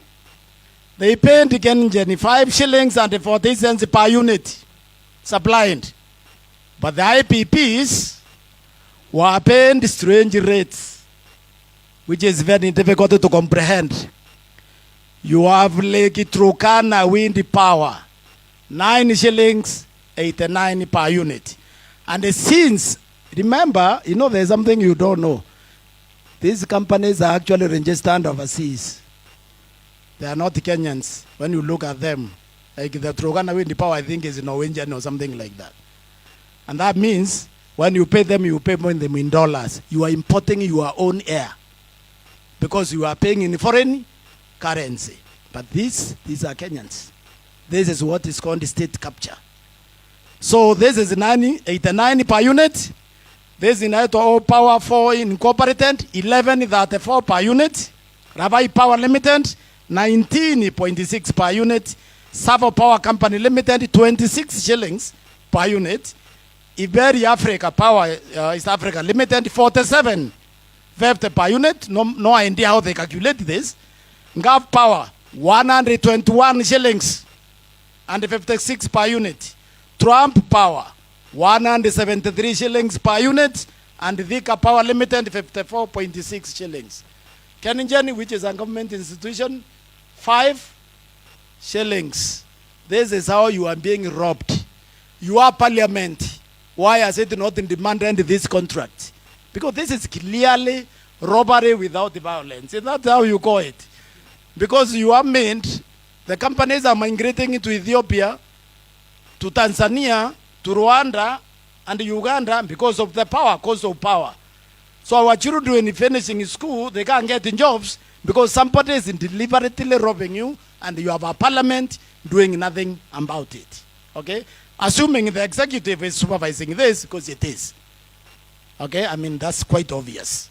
S3: They paid the Kenyan 5 shillings and 40 cents per unit supplied. But the IPPs were paying strange rates, which is very difficult to comprehend. You have Lake Turkana wind power, 9 shillings, 89 per unit. And since, remember, you know, there's something you don't know. These companies are actually registered overseas. They are not Kenyans. When you look at them, like the Turkana wind power, I think is Norwegian or something like that. And that means when you pay them, you pay them in dollars. You are importing your own air because you are paying in foreign currency. But these are Kenyans. This is what is called state capture. So this is 89 per unit. This is Ict Power 4 Incorporated, 11.34 per unit. Ravai Power Limited, 19.6 per unit. Savo Power Company Limited, 26 shillings per unit. Iberi Africa Power East Africa Limited, 47.50 per unit. No idea how they calculate this. Gov Power, 121 shillings and 56 per unit. Trump Power, 173 shillings per unit, and Ict Power Limited, 54.6 shillings. Kenyan, which is a government institution, 5 shillings. This is how you are being robbed. Your parliament, why has it not demanded this contract? Because this is clearly robbery without violence. That's how you call it. Because you are meant, the companies are migrating into Ethiopia, to Tanzania, to Rwanda, and Uganda because of the power, cause of power. So our children finishing school, they can't get jobs because somebody is deliberately robbing you and you have a parliament doing nothing about it. Okay? Assuming the executive is supervising this, because it is. Okay? I mean, that's quite obvious.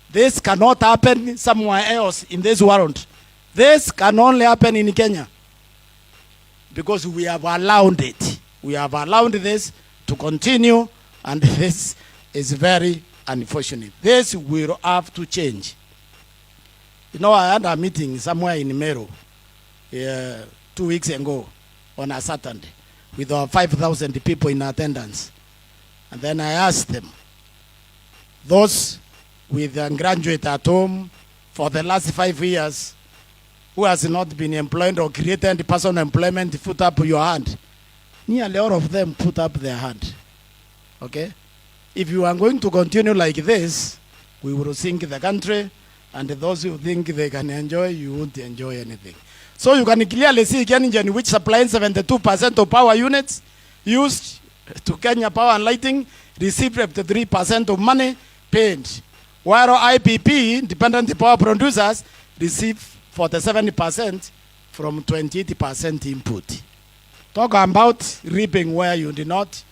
S3: This cannot happen somewhere else in this world. This can only happen in Kenya. Because we have allowed it. We have allowed this to continue, and this is very unfortunate. This will have to change. You know, I had a meeting somewhere in Meru 2 weeks ago on a Saturday with our 5,000 people in attendance. And then I asked them, those with a graduate at home for the last 5 years, who has not been employed or created personal employment, put up your hand. Nearly all of them put up their hand. Okay? If you are going to continue like this, we will sink the country, and those who think they can enjoy, you won't enjoy anything. So you can clearly see Kenyan, which supplies 72% of power units used to Kenya Power and Lighting, received 53% of money paid, while IPP, independent power producers, receive 47% from 28% input. Talk about reaping where you did not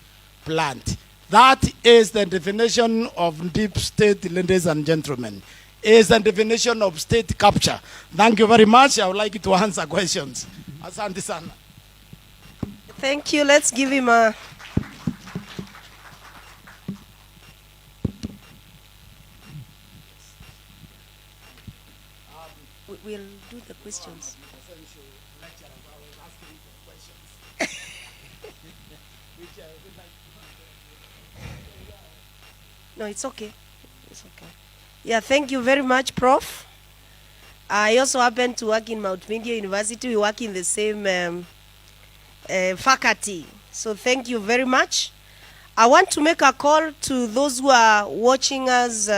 S3: plant. That is the definition of deep state, ladies and gentlemen. Is the definition of state capture. Thank you very much. I would like you to answer questions. Asante sana.
S2: Thank you. Let's give him a... We'll do the questions. No, it's okay. It's okay. Yeah, thank you very much, Prof. I also happen to work in Mount Media University. We work in the same faculty. So thank you very much. I want to make a call to those who are watching us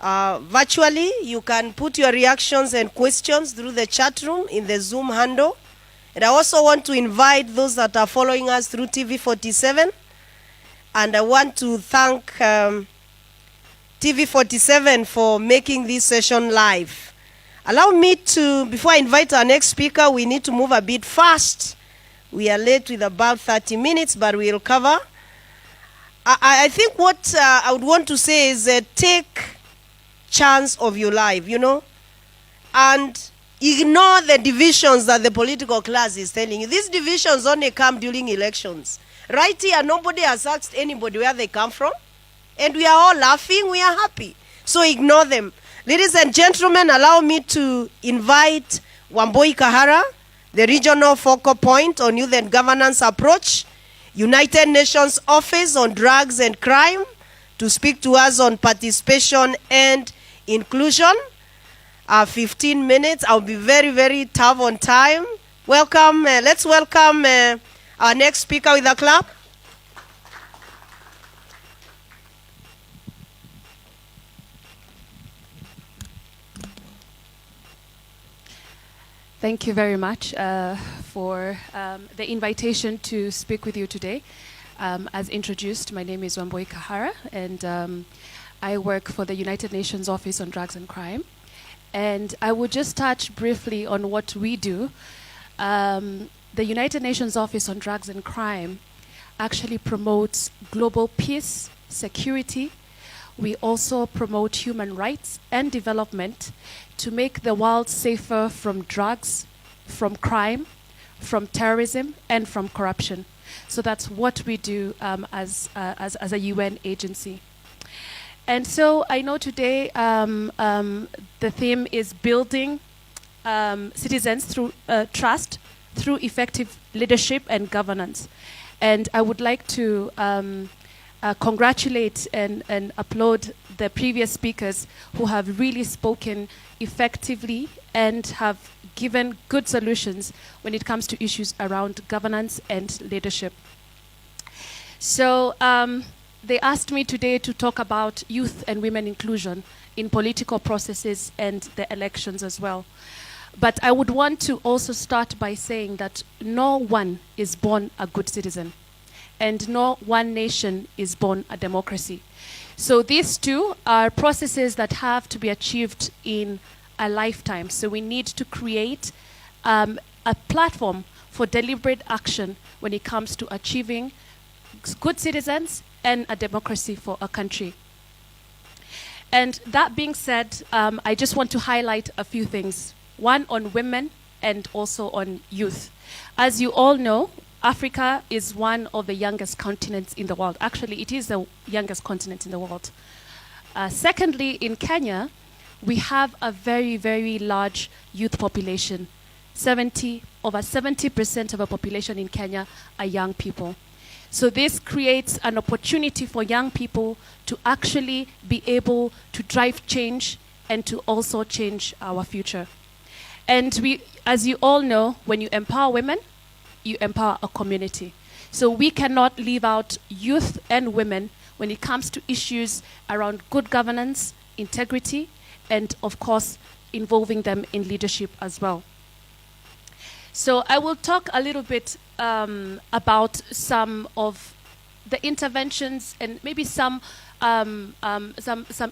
S2: virtually. You can put your reactions and questions through the chat room in the Zoom handle. And I also want to invite those that are following us through TV47. And I want to thank TV47 for making this session live. Allow me to, before I invite our next speaker, we need to move a bit fast. We are late with about 30 minutes, but we'll cover. I think what I would want to say is take chance of your life, you know, and ignore the divisions that the political class is telling you. These divisions only come during elections. Right here, nobody has asked anybody where they come from. And we are all laughing, we are happy. So ignore them. Ladies and gentlemen, allow me to invite Wambui Kahara, the regional focal point on youth and governance approach, United Nations Office on Drugs and Crime, to speak to us on participation and inclusion. 15 minutes. I'll be very, very tough on time. Welcome. Let's welcome our next speaker with a clap.
S4: Thank you very much for the invitation to speak with you today. As introduced, my name is Wambui Kahara, and I work for the United Nations Office on Drugs and Crime. And I will just touch briefly on what we do. The United Nations Office on Drugs and Crime actually promotes global peace, security. We also promote human rights and development to make the world safer from drugs, from crime, from terrorism, and from corruption. So that's what we do as a UN agency. And so I know today the theme is building citizens through trust, through effective leadership and governance. And I would like to congratulate and applaud the previous speakers who have really spoken effectively and have given good solutions when it comes to issues around governance and leadership. So they asked me today to talk about youth and women inclusion in political processes and the elections as well. But I would want to also start by saying that no one is born a good citizen, and no one nation is born a democracy. So these two are processes that have to be achieved in a lifetime. So we need to create a platform for deliberate action when it comes to achieving good citizens and a democracy for a country. And that being said, I just want to highlight a few things. One on women and also on youth. As you all know, Africa is one of the youngest continents in the world. Actually, it is the youngest continent in the world. Secondly, in Kenya, we have a very, very large youth population. Over 70% of our population in Kenya are young people. So this creates an opportunity for young people to actually be able to drive change and to also change our future. And we, as you all know, when you empower women, you empower a community. So we cannot leave out youth and women when it comes to issues around good governance, integrity, and of course, involving them in leadership as well. So I will talk a little bit about some of the interventions and maybe some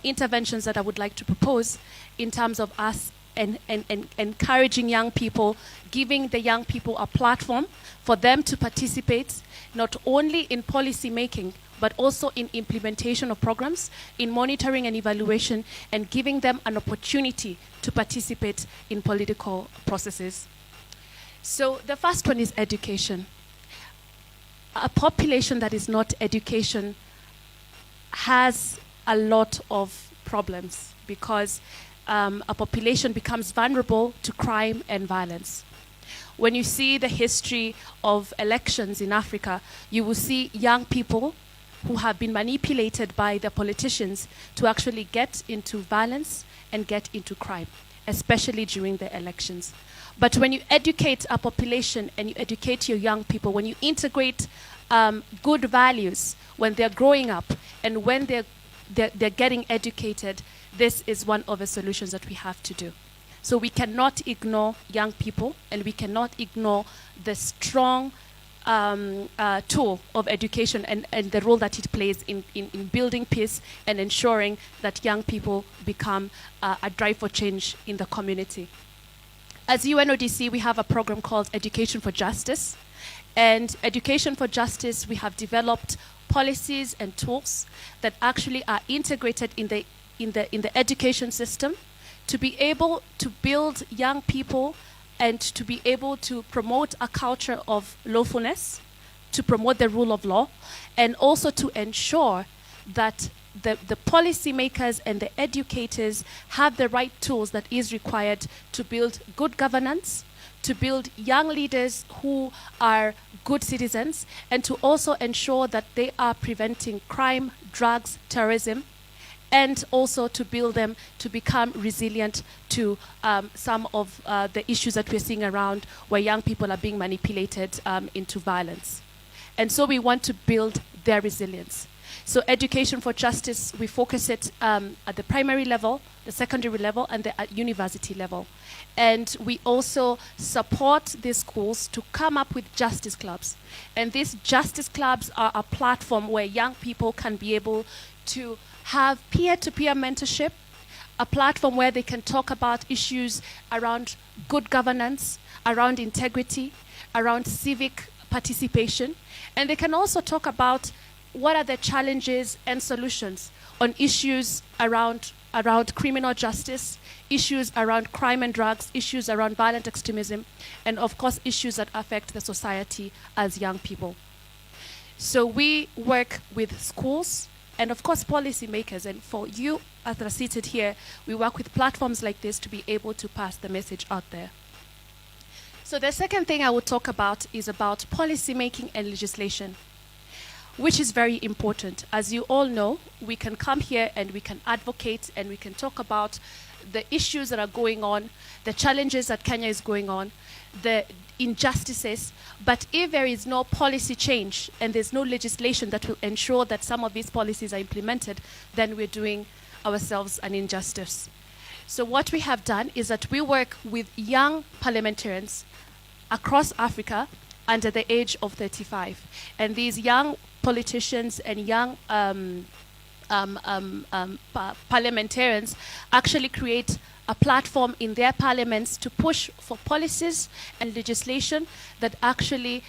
S4: interventions that I would like to propose in terms of us encouraging young people, giving the young people a platform for them to participate not only in policy making, but also in implementation of programs, in monitoring and evaluation, and giving them an opportunity to participate in political processes. So the first one is education. A population that is not education has a lot of problems because a population becomes vulnerable to crime and violence. When you see the history of elections in Africa, you will see young people who have been manipulated by the politicians to actually get into violence and get into crime, especially during the elections. But when you educate a population and you educate your young people, when you integrate good values when they're growing up and when they're getting educated, this is one of the solutions that we have to do. So we cannot ignore young people, and we cannot ignore the strong tool of education and the role that it plays in building peace and ensuring that young people become a drive for change in the community. As UNODC, we have a program called Education for Justice. And Education for Justice, we have developed policies and tools that actually are integrated in the education system to be able to build young people and to be able to promote a culture of lawfulness, to promote the rule of law, and also to ensure that the policymakers and the educators have the right tools that is required to build good governance, to build young leaders who are good citizens, and to also ensure that they are preventing crime, drugs, terrorism, and also to build them to become resilient to some of the issues that we're seeing around where young people are being manipulated into violence. And so we want to build their resilience. So Education for Justice, we focus it at the primary level, the secondary level, and the university level. And we also support these schools to come up with justice clubs. And these justice clubs are a platform where young people can be able to have peer-to-peer mentorship, a platform where they can talk about issues around good governance, around integrity, around civic participation. And they can also talk about what are the challenges and solutions on issues around criminal justice, issues around crime and drugs, issues around violent extremism, and of course issues that affect the society as young people. So we work with schools and of course policymakers, and for you that are seated here, we work with platforms like this to be able to pass the message out there. So the second thing I will talk about is about policy making and legislation, which is very important. As you all know, we can come here and we can advocate and we can talk about the issues that are going on, the challenges that Kenya is going on, the injustices, but if there is no policy change and there's no legislation that will ensure that some of these policies are implemented, then we're doing ourselves an injustice. So what we have done is that we work with young parliamentarians across Africa under the age of 35. And these young politicians and young parliamentarians actually create a platform in their parliaments to push for policies and legislation that actually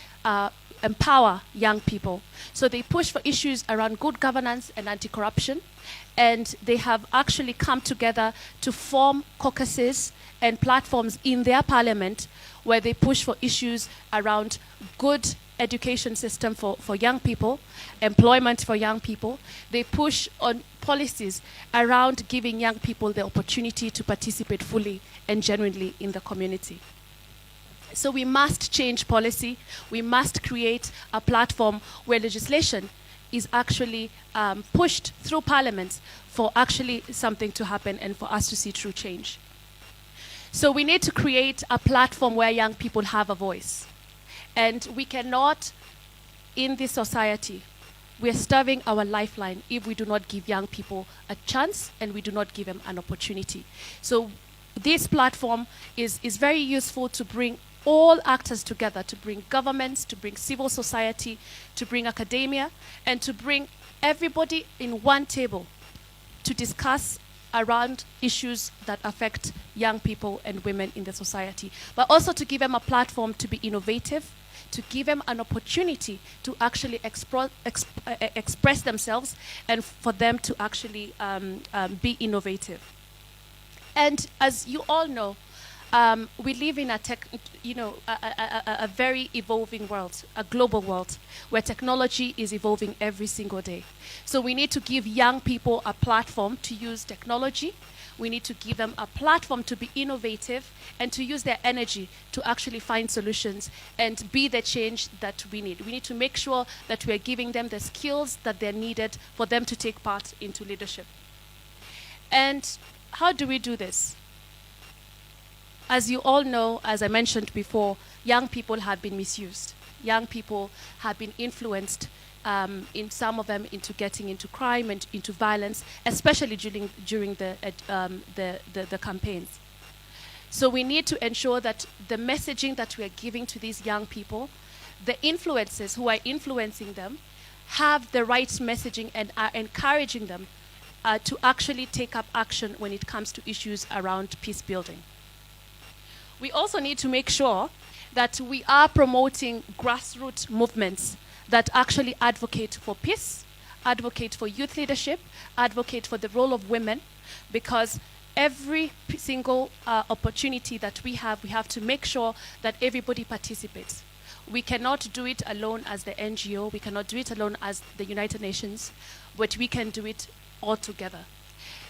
S4: empower young people. So they push for issues around good governance and anti-corruption, and they have actually come together to form caucuses and platforms in their parliament where they push for issues around good education system for young people, employment for young people. They push on policies around giving young people the opportunity to participate fully and genuinely in the community. So we must change policy. We must create a platform where legislation is actually pushed through parliament for actually something to happen and for us to see true change. So we need to create a platform where young people have a voice. And we cannot, in this society, we are starving our lifeline if we do not give young people a chance and we do not give them an opportunity. So this platform is very useful to bring all actors together, to bring governments, to bring civil society, to bring academia, and to bring everybody in one table to discuss around issues that affect young people and women in the society, but also to give them a platform to be innovative, to give them an opportunity to actually express themselves, and for them to actually be innovative. And as you all know, we live in a very evolving world, a global world, where technology is evolving every single day. So we need to give young people a platform to use technology. We need to give them a platform to be innovative and to use their energy to actually find solutions and be the change that we need. We need to make sure that we are giving them the skills that they're needed for them to take part into leadership. And how do we do this? As you all know, as I mentioned before, young people have been misused. Young people have been influenced, in some of them, into getting into crime and into violence, especially during the campaigns. So we need to ensure that the messaging that we are giving to these young people, the influencers who are influencing them, have the right messaging and are encouraging them to actually take up action when it comes to issues around peace building. We also need to make sure that we are promoting grassroots movements that actually advocate for peace, advocate for youth leadership, advocate for the role of women, because every single opportunity that we have to make sure that everybody participates. We cannot do it alone as the NGO, we cannot do it alone as the United Nations, but we can do it all together.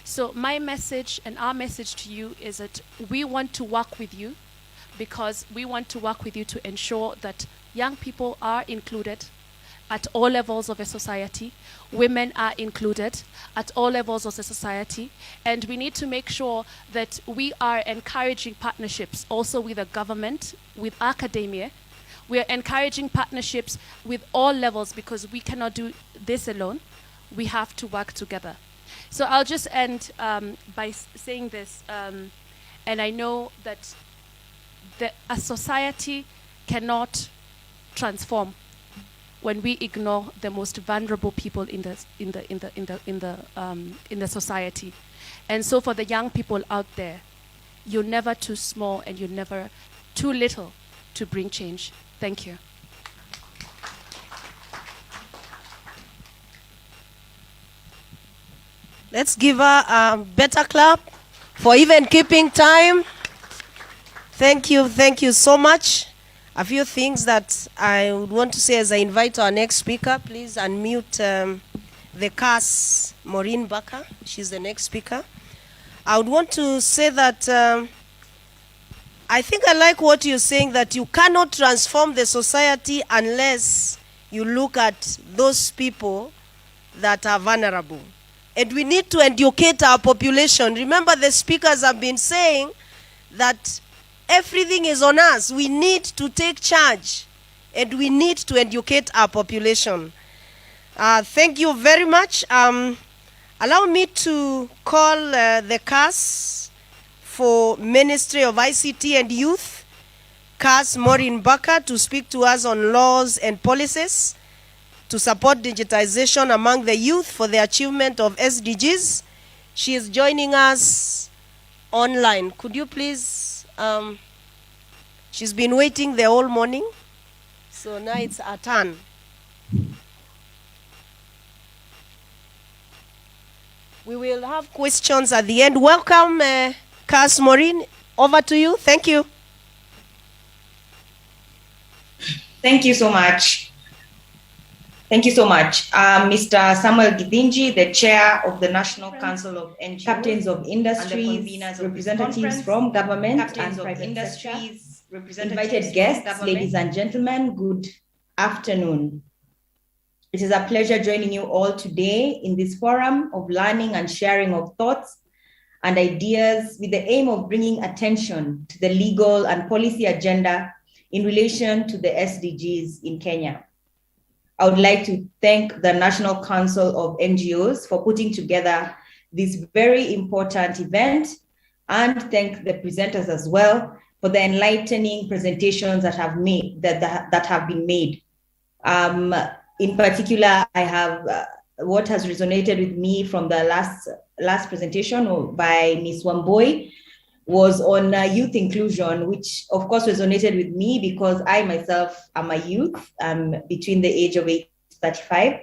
S4: So my message and our message to you is that we want to work with you, because we want to work with you to ensure that young people are included at all levels of a society, women are included at all levels of the society, and we need to make sure that we are encouraging partnerships also with the government, with academia. We are encouraging partnerships with all levels, because we cannot do this alone. We have to work together. So I'll just end by saying this, and I know that a society cannot transform when we ignore the most vulnerable people in the society. And so for the young people out there, you're never too small and you're never too little to bring change. Thank you.
S2: Let's give her a better clap for even keeping time. Thank you so much. A few things that I would want to say as I invite our next speaker. Please unmute the CAS, Maureen Baker. She's the next speaker. I would want to say that I think I like what you're saying, that you cannot transform the society unless you look at those people that are vulnerable. And we need to educate our population. Remember, the speakers have been saying that everything is on us. We need to take charge, and we need to educate our population. Thank you very much. Allow me to call the CAS for Ministry of ICT and Youth, CAS Maureen Baker, to speak to us on laws and policies to support digitization among the youth for the achievement of SDGs. She is joining us online. Could you please, she's been waiting the whole morning, so now it's her turn. We will have questions at the end. Welcome, CAS Maureen. Over to you. Thank you.
S5: Thank you so much. Thank you so much. Mr. Samuel Githinji, the Chair of the National Council of NGOs, Captains of Industries, representatives from government and private sector, invited guests, ladies and gentlemen, good afternoon. It is a pleasure joining you all today in this forum of learning and sharing of thoughts and ideas with the aim of bringing attention to the legal and policy agenda in relation to the SDGs in Kenya. I would like to thank the National Council of NGOs for putting together this very important event, and thank the presenters as well for the enlightening presentations that have been made. In particular, I have what has resonated with me from the last presentation by Ms. Wamboi was on youth inclusion, which of course resonated with me because I myself am a youth between the age of 8 to 35,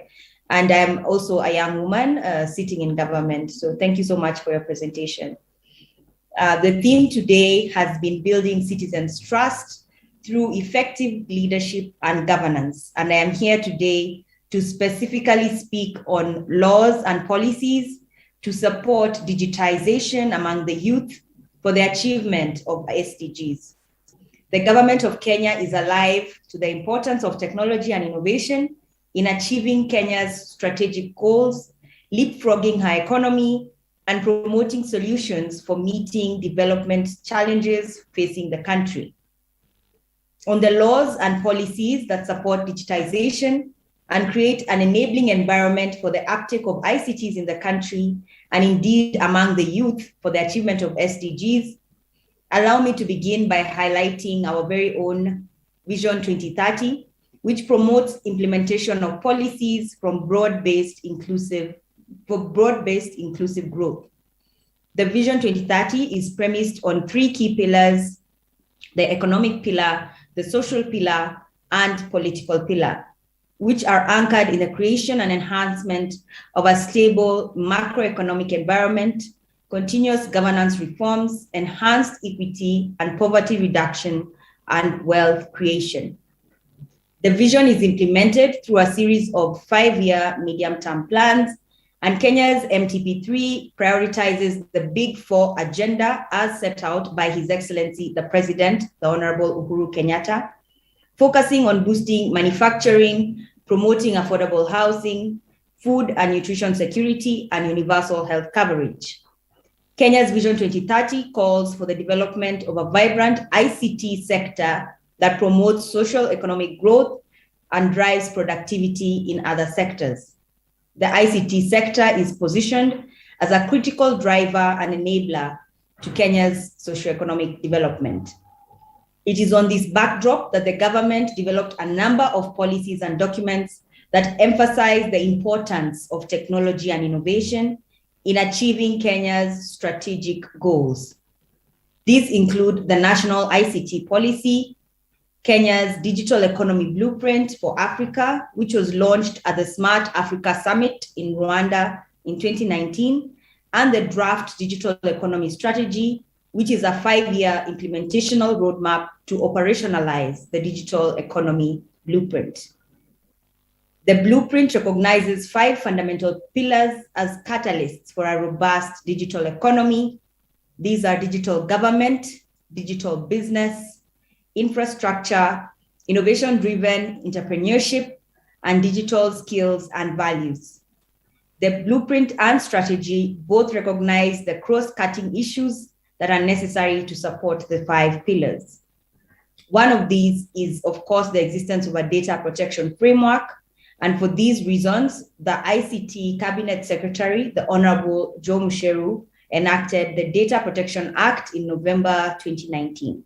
S5: and I'm also a young woman sitting in government. So thank you so much for your presentation. The theme today has been building citizens' trust through effective leadership and governance. And I am here today to specifically speak on laws and policies to support digitization among the youth for the achievement of SDGs. The government of Kenya is alive to the importance of technology and innovation in achieving Kenya's strategic goals, leapfrogging her economy, and promoting solutions for meeting development challenges facing the country. On the laws and policies that support digitization and create an enabling environment for the uptake of ICTs in the country, and indeed among the youth for the achievement of SDGs, allow me to begin by highlighting our very own Vision 2030, which promotes implementation of policies from broad-based inclusive growth. The Vision 2030 is premised on 3 key pillars: the economic pillar, the social pillar, and political pillar, which are anchored in the creation and enhancement of a stable macroeconomic environment, continuous governance reforms, enhanced equity and poverty reduction, and wealth creation. The vision is implemented through a series of 5-year medium-term plans, and Kenya's MTP3 prioritizes the Big 4 agenda as set out by His Excellency, the President, the Honorable Uhuru Kenyatta, focusing on boosting manufacturing, promoting affordable housing, food and nutrition security, and universal health coverage. Kenya's Vision 2030 calls for the development of a vibrant ICT sector that promotes social economic growth and drives productivity in other sectors. The ICT sector is positioned as a critical driver and enabler to Kenya's socioeconomic development. It is on this backdrop that the government developed a number of policies and documents that emphasize the importance of technology and innovation in achieving Kenya's strategic goals. These include the National ICT Policy, Kenya's Digital Economy Blueprint for Africa, which was launched at the Smart Africa Summit in Rwanda in 2019, and the Draft Digital Economy Strategy, which is a 5-year implementational roadmap to operationalize the Digital Economy Blueprint. The blueprint recognizes 5 fundamental pillars as catalysts for a robust digital economy. These are digital government, digital business, infrastructure, innovation-driven entrepreneurship, and digital skills and values. The blueprint and strategy both recognize the cross-cutting issues that are necessary to support the 5 pillars. One of these is, of course, the existence of a data protection framework. And for these reasons, the ICT Cabinet Secretary, the Honorable Joe Musheru, enacted the Data Protection Act in November 2019.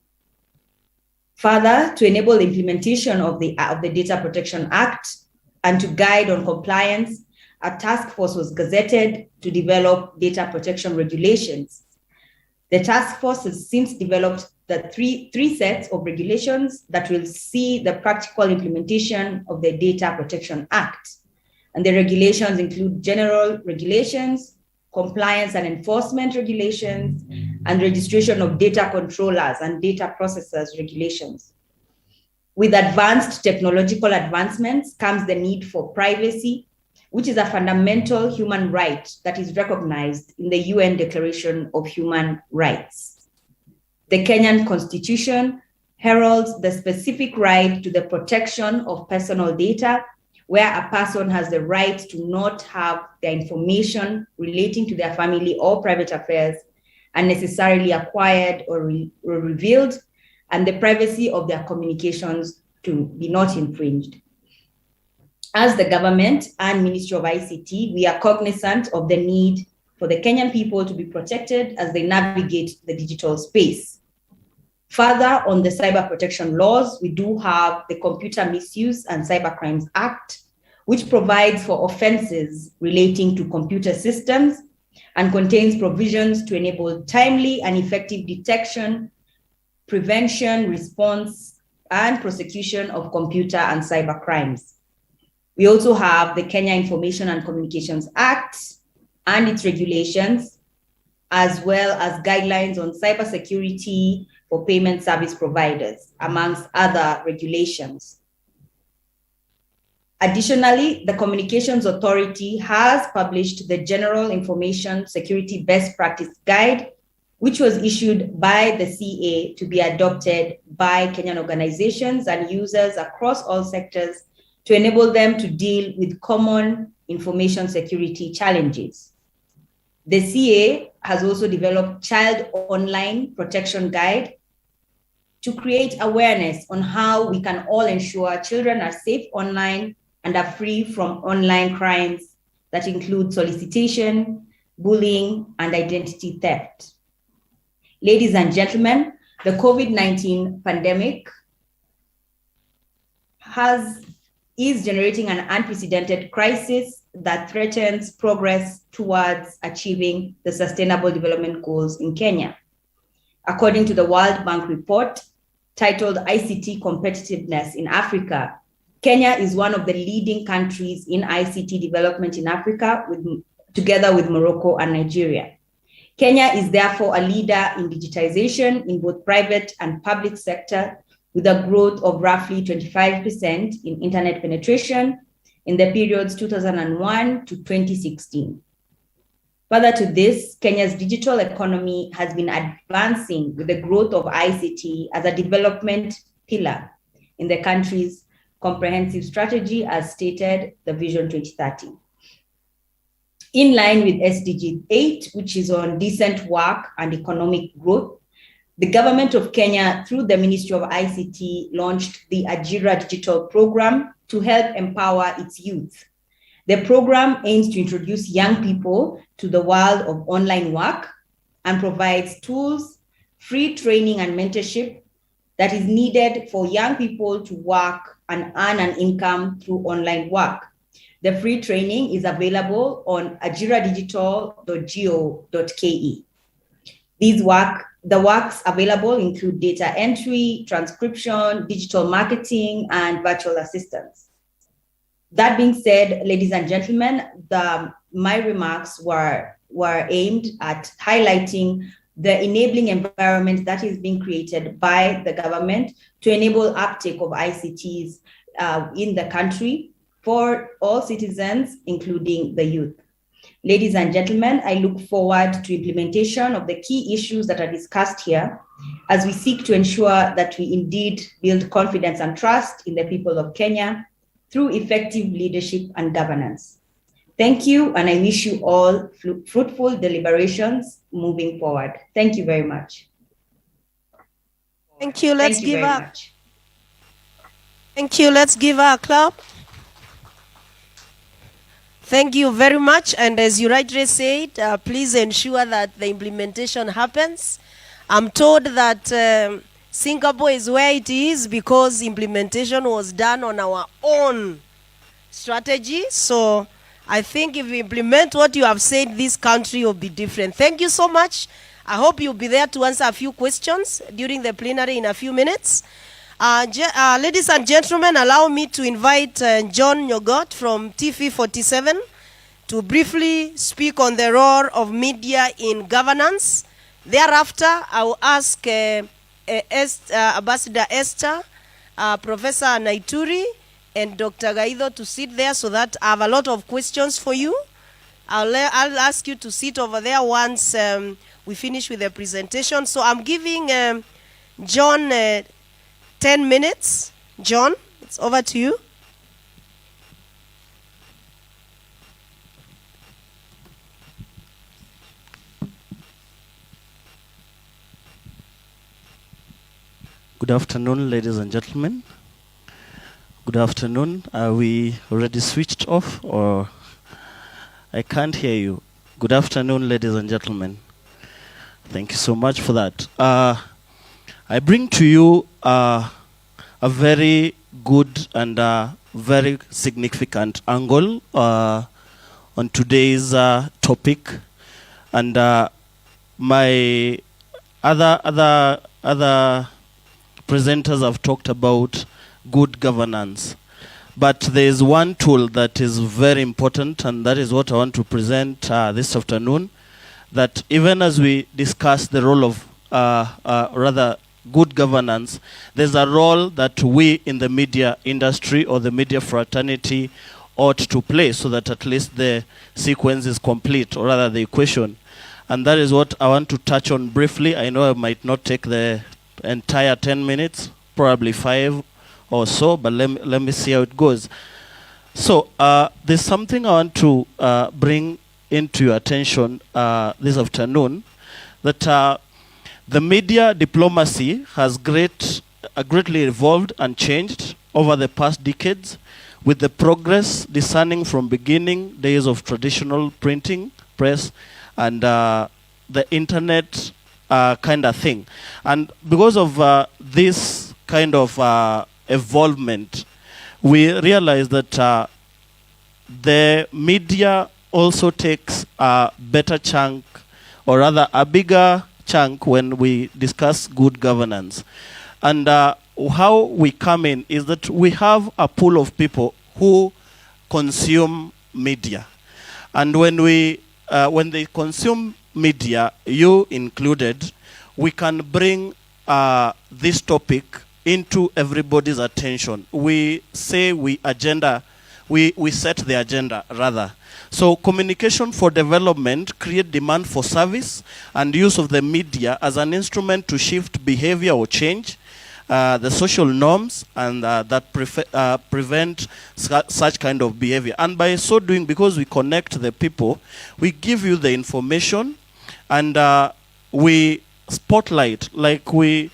S5: Further, to enable the implementation of the Data Protection Act and to guide on compliance, a task force was gazetted to develop data protection regulations. The task force has since developed the three sets of regulations that will see the practical implementation of the Data Protection Act. And the regulations include general regulations, compliance and enforcement regulations, and registration of data controllers and data processors regulations. With advanced technological advancements comes the need for privacy, which is a fundamental human right that is recognized in the UN Declaration of Human Rights. The Kenyan Constitution heralds the specific right to the protection of personal data, where a person has the right to not have their information relating to their family or private affairs unnecessarily acquired or revealed, and the privacy of their communications to be not infringed. As the government and Ministry of ICT, we are cognizant of the need for the Kenyan people to be protected as they navigate the digital space. Further, on the cyber protection laws, we do have the Computer Misuse and Cybercrimes Act, which provides for offenses relating to computer systems and contains provisions to enable timely and effective detection, prevention, response, and prosecution of computer and cyber crimes. We also have the Kenya Information and Communications Act and its regulations, as well as guidelines on cybersecurity for payment service providers, amongst other regulations. Additionally, the Communications Authority has published the General Information Security Best Practice Guide, which was issued by the CA to be adopted by Kenyan organizations and users across all sectors to enable them to deal with common information security challenges. The CA has also developed Child Online Protection Guide to create awareness on how we can all ensure children are safe online and are free from online crimes that include solicitation, bullying, and identity theft. Ladies and gentlemen, the COVID-19 pandemic is generating an unprecedented crisis that threatens progress towards achieving the Sustainable Development Goals in Kenya. According to the World Bank report titled Ict Competitiveness in Africa, Kenya is one of the leading countries in ICT development in Africa, together with Morocco and Nigeria. Kenya is therefore a leader in digitization in both private and public sector, with a growth of roughly 25% in internet penetration in the periods 2001 to 2016. Further to this, Kenya's digital economy has been advancing with the growth of ICT as a development pillar in the country's comprehensive strategy, as stated, the Vision 2030. In line with SDG 8, which is on decent work and economic growth, the government of Kenya, through the Ministry of ICT, launched the Ajira Digital Program to help empower its youth. The program aims to introduce young people to the world of online work and provides tools, free training, and mentorship that is needed for young people to work and earn an income through online work. The free training is available on ajiradigital.go.ke. The works available include data entry, transcription, digital marketing, and virtual assistants. That being said, ladies and gentlemen, my remarks were aimed at highlighting the enabling environment that is being created by the government to enable uptake of ICTs in the country for all citizens, including the youth. Ladies and gentlemen, I look forward to implementation of the key issues that are discussed here as we seek to ensure that we indeed build confidence and trust in the people of Kenya through effective leadership and governance. Thank you, and I wish you all fruitful deliberations moving forward. Thank you very much.
S2: Thank you. Let's
S5: Thank you
S2: give
S5: very
S2: her.
S5: much.
S2: Thank you. Let's give her a clap. Thank you very much. And as you rightly said, please ensure that the implementation happens. I'm told that Singapore is where it is because implementation was done on our own strategy. So I think if we implement what you have said, this country will be different. Thank you so much. I hope you'll be there to answer a few questions during the plenary in a few minutes. Ladies and gentlemen, allow me to invite John Nyogot from TV47 to briefly speak on the role of media in governance. Thereafter, I will ask Ambassador Esther, Professor Naituri, and Dr. Gaido to sit there so that I have a lot of questions for you. I'll ask you to sit over there once we finish with the presentation. So I'm giving John 10 minutes. John, it's over to you.
S6: Good afternoon, ladies and gentlemen. Good afternoon. Are we already switched off, or I can't hear you? Good afternoon, ladies and gentlemen. Thank you so much for that. I bring to you a very good and very significant angle on today's topic. And my other presenters have talked about good governance. But there is one tool that is very important, and that is what I want to present this afternoon, that even as we discuss the role of rather good governance, there's a role that we in the media industry or the media fraternity ought to play so that at least the sequence is complete, or rather the equation. And that is what I want to touch on briefly. I know I might not take the entire 10 minutes, probably 5 or so, but let me see how it goes. So there's something I want to bring into your attention this afternoon, that the media diplomacy has greatly evolved and changed over the past decades, with the progress discerning from beginning days of traditional printing press and the internet kind of thing. And because of this kind of evolvement, we realize that the media also takes a better chunk, or rather a bigger chunk, when we discuss good governance. And how we come in is that we have a pool of people who consume media. And when they consume media, you included, we can bring this topic into everybody's attention. We say we set the agenda, rather. So communication for development create demand for service and use of the media as an instrument to shift behavior or change the social norms, and that prevent such kind of behavior. And by so doing, because we connect the people, we give you the information, and we spotlight, like we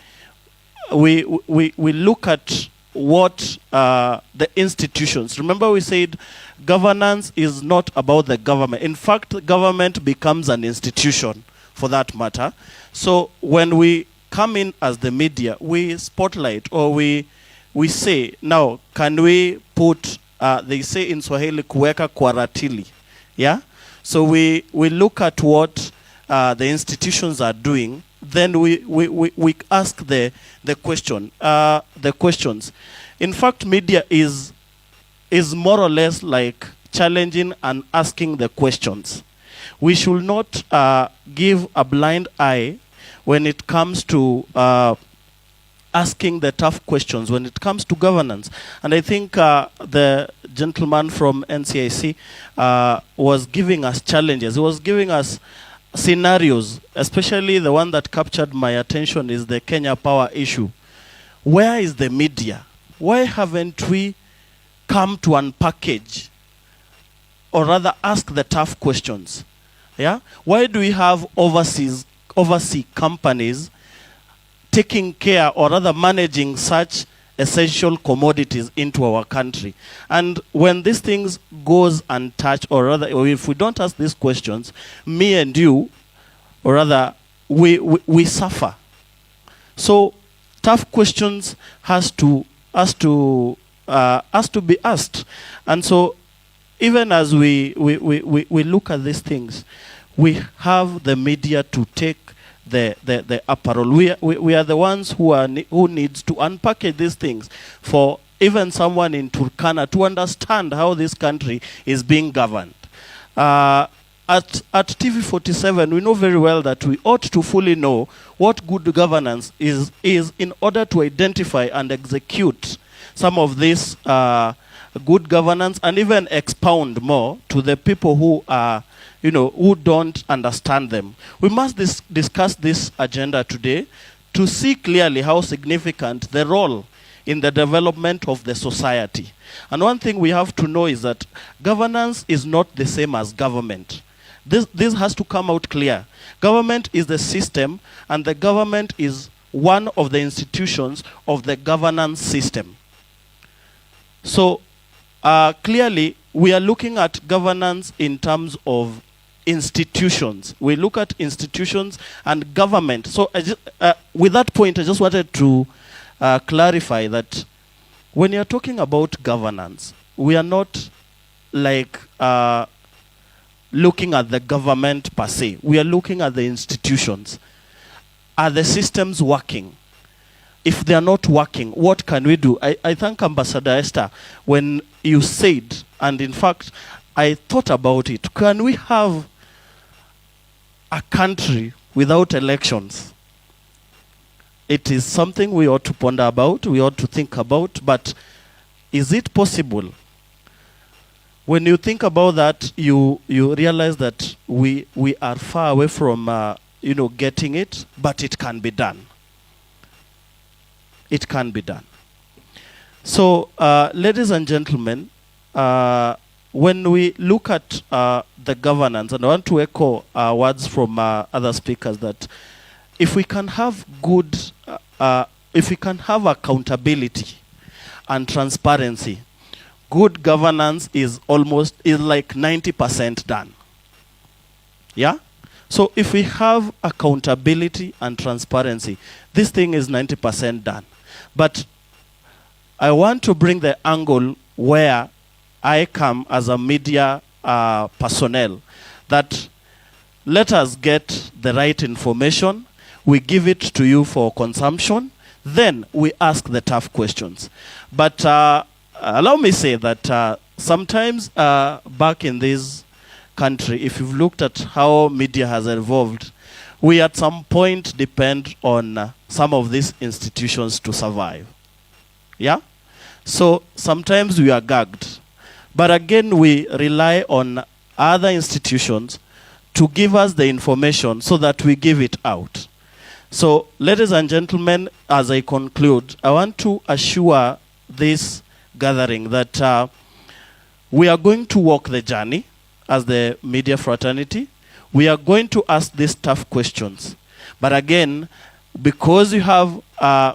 S6: look at what the institutions. Remember, we said governance is not about the government. In fact, government becomes an institution, for that matter. So when we come in as the media, we spotlight, or we say, now, can we put, they say in Swahili, kuweka kwa ratili. Yeah? So we look at what the institutions are doing, then we ask the questions. In fact, media is more or less like challenging and asking the questions. We should not give a blind eye when it comes to asking the tough questions, when it comes to governance. And I think the gentleman from NCIC was giving us challenges. He was giving us scenarios, especially the one that captured my attention is the Kenya Power issue. Where is the media? Why haven't we come to unpackage, or rather ask the tough questions? Yeah? Why do we have overseas companies taking care, or rather managing such essential commodities into our country? And when these things goes untouched, or rather if we don't ask these questions, me and you, or rather we suffer. So tough questions has to be asked. And so even as we look at these things, we have the media to take the upper role. We are the ones who needs to unpackage these things for even someone in Turkana to understand how this country is being governed. At TV47, we know very well that we ought to fully know what good governance is in order to identify and execute some of this good governance, and even expound more to the people who are, who don't understand them. We must discuss this agenda today to see clearly how significant the role in the development of the society. And one thing we have to know is that governance is not the same as government. This has to come out clear. Government is the system, and the government is one of the institutions of the governance system. So clearly, we are looking at governance in terms of institutions. We look at institutions and government. So with that point, I just wanted to clarify that when you're talking about governance, we are not like looking at the government per se. We are looking at the institutions. Are the systems working? If they are not working, what can we do? I thank Ambassador Esther when you said, and in fact, I thought about it. Can we have a country without elections? It is something we ought to ponder about, we ought to think about, but is it possible? When you think about that, you realize that we are far away from getting it, but it can be done. It can be done. So, ladies and gentlemen, when we look at the governance, and I want to echo words from other speakers, that if we can have if we can have accountability and transparency, good governance is like 90% done. Yeah? So if we have accountability and transparency, this thing is 90% done. But I want to bring the angle where I come as a media personnel, that let us get the right information, we give it to you for consumption, then we ask the tough questions. But allow me say that sometimes back in this country, if you've looked at how media has evolved, we at some point depend on some of these institutions to survive. Yeah? So sometimes we are gagged. But again, we rely on other institutions to give us the information so that we give it out. So, ladies and gentlemen, as I conclude, I want to assure this gathering that we are going to walk the journey as the media fraternity. We are going to ask these tough questions. But again, because you have,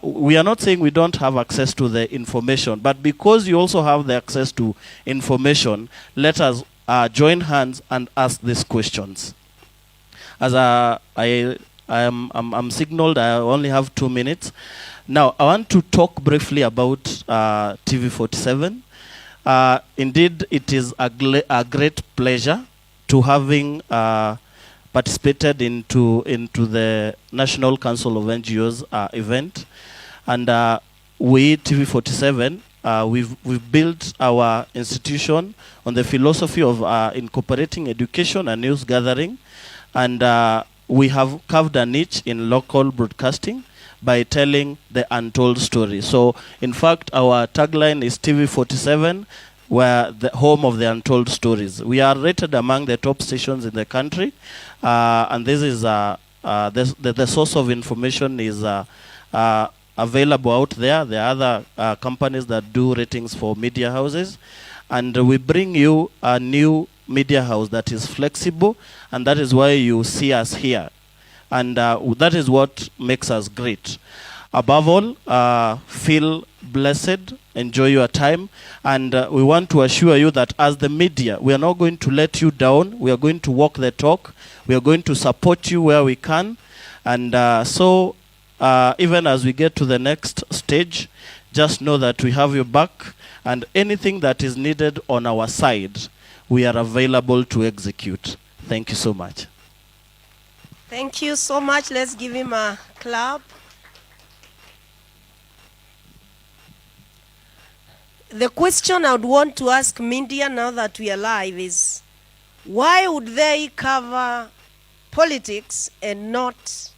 S6: we are not saying we don't have access to the information, but because you also have the access to information, let us join hands and ask these questions. As I'm signaled, I only have 2 minutes. Now, I want to talk briefly about TV47. Indeed, it is a great pleasure to having participated into the National Council of NGOs event. And we, TV47, we've built our institution on the philosophy of incorporating education and news gathering. And we have carved a niche in local broadcasting by telling the untold story. So, in fact, our tagline is TV47, where the home of the untold stories. We are rated among the top stations in the country, and this is the source of information is available out there. There are other companies that do ratings for media houses, and we bring you a new media house that is flexible, and that is why you see us here. And that is what makes us great. Above all, feel blessed, enjoy your time, and we want to assure you that as the media, we are not going to let you down. We are going to walk the talk. We are going to support you where we can. And so even as we get to the next stage, just know that we have your back, and anything that is needed on our side, we are available to execute. Thank you so much.
S2: Thank you so much. Let's give him a clap. The question I would want to ask media now that we are live is, why would they cover politics and not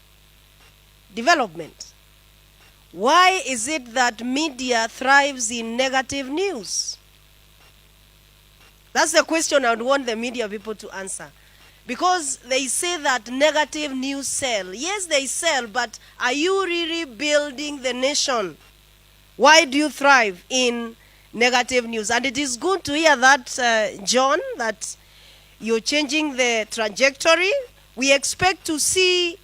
S2: development? Why is it that media thrives in negative news? That's the question I would want the media people to answer. Because they say that negative news sell. Yes, they sell, but are you really building the nation? Why do you thrive in negative news? And it is good to hear that, John, that you're changing the trajectory. We expect to see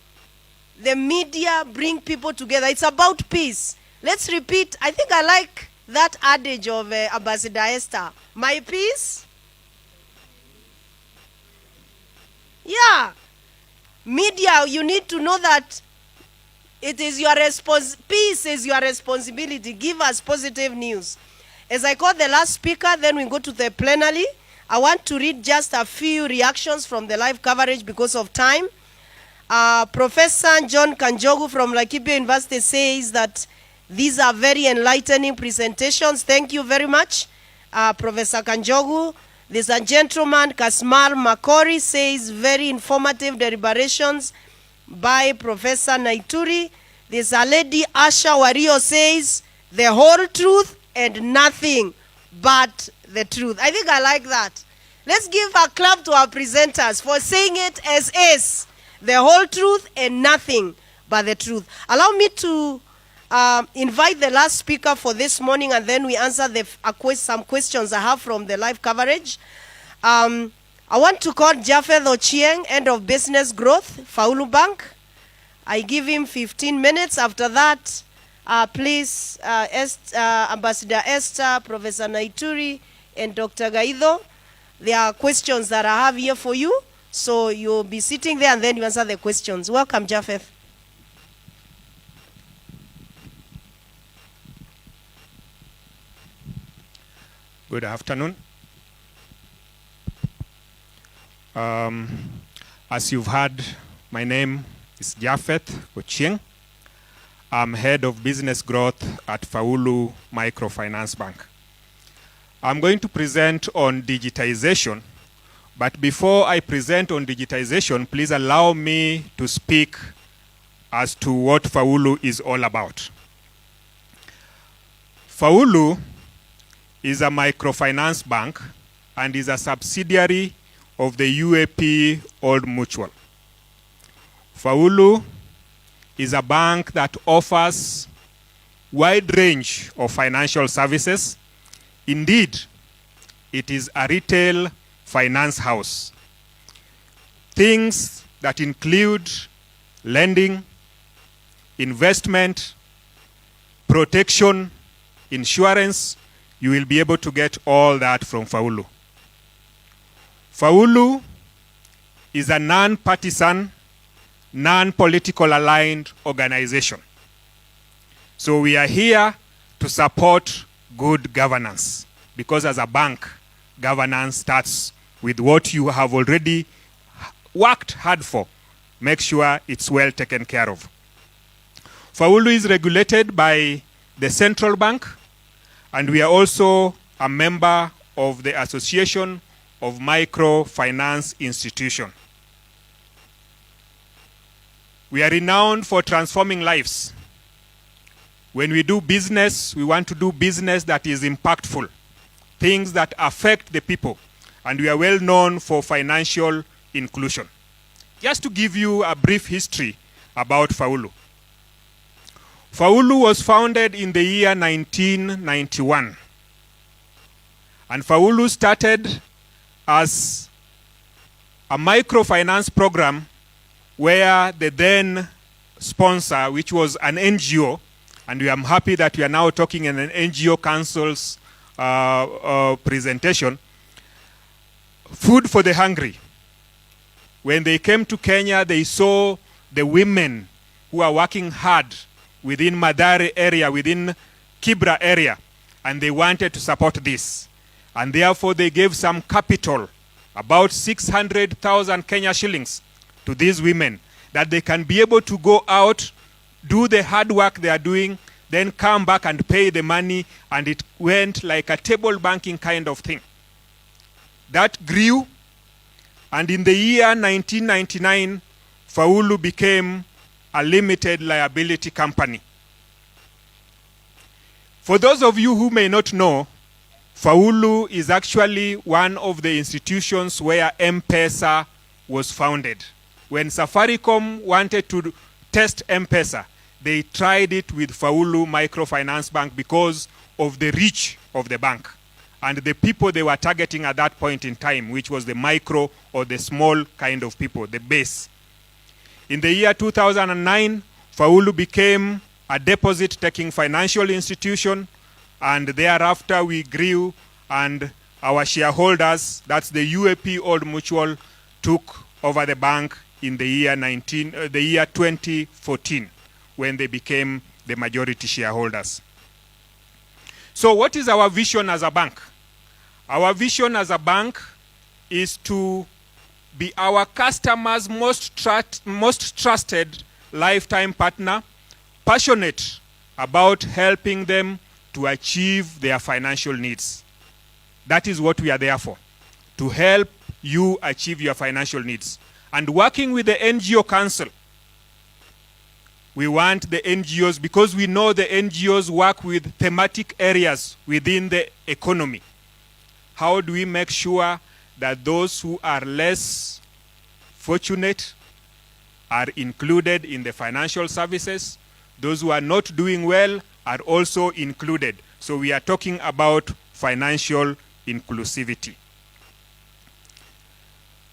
S2: the media bring people together. It's about peace. Let's repeat. I think I like that adage of Ambassador Esther. My peace. Yeah. Media, you need to know that It is your peace is your responsibility. Give us positive news. As I call the last speaker, then we go to the plenary. I want to read just a few reactions from the live coverage because of time. Professor John Kanjogu from Laikipia University says that these are very enlightening presentations. Thank you very much, Professor Kanjogu. There's a gentleman, Kasmar Makori, says very informative deliberations by Professor Naituri. There's a lady, Asha Wario, says the whole truth and nothing but the truth. I think I like that. Let's give a clap to our presenters for saying it as is. The whole truth and nothing but the truth. Allow me to invite the last speaker for this morning, and then we answer some questions I have from the live coverage. I want to call Japheth Ochieng, Head of Business Growth, Faulu Bank. I give him 15 minutes. After that, please, Ambassador Esther, Professor Naituri, and Dr. Gaido. There are questions that I have here for you. So you'll be sitting there and then you answer the questions. Welcome, Japheth.
S7: Good afternoon. As you've heard, my name is Japheth Ochieng. I'm Head of Business Growth at Faulu Microfinance Bank. I'm going to present on digitization, but before I present on digitization, please allow me to speak as to what Faulu is all about. Faulu is a microfinance bank and is a subsidiary of the UAP Old Mutual. Faulu is a bank that offers wide range of financial services. Indeed, it is a retail finance house. Things that include lending, investment, protection, insurance, you will be able to get all that from Faulu. Faulu is a non-partisan, non-political aligned organization. So we are here to support good governance, because as a bank, governance starts with what you have already worked hard for. Make sure it's well taken care of. Faulu is regulated by the central bank, and we are also a member of the Association of Microfinance Institutions. We are renowned for transforming lives. When we do business, we want to do business that is impactful, things that affect the people, and we are well known for financial inclusion. Just to give you a brief history about Faulu. Faulu was founded in the year 1991. And Faulu started as a microfinance program where the then sponsor, which was an NGO, and we are happy that we are now talking in an NGO Council's presentation, Food for the Hungry. When they came to Kenya, they saw the women who are working hard within Madare area, within Kibra area, and they wanted to support this. And therefore they gave some capital, about 600,000 Kenya shillings, to these women, that they can be able to go out, do the hard work they are doing, then come back and pay the money, and it went like a table banking kind of thing. That grew, and in the year 1999, Faulu became a limited liability company. For those of you who may not know, Faulu is actually one of the institutions where M-Pesa was founded. When Safaricom wanted to test M-Pesa, they tried it with Faulu Microfinance Bank because of the reach of the bank and the people they were targeting at that point in time, which was the micro or the small kind of people, the base. In the year 2009, Faulu became a deposit-taking financial institution, and thereafter we grew, and our shareholders, that's the UAP Old Mutual, took over the bank in the year 2014. when they became the majority shareholders. So what is our vision as a bank? Our vision as a bank is to be our customers' most trusted lifetime partner, passionate about helping them to achieve their financial needs. That is what we are there for, to help you achieve your financial needs. And working with the NGO Council, we want the NGOs, because we know the NGOs work with thematic areas within the economy. How do we make sure that those who are less fortunate are included in the financial services? Those who are not doing well are also included. So we are talking about financial inclusivity.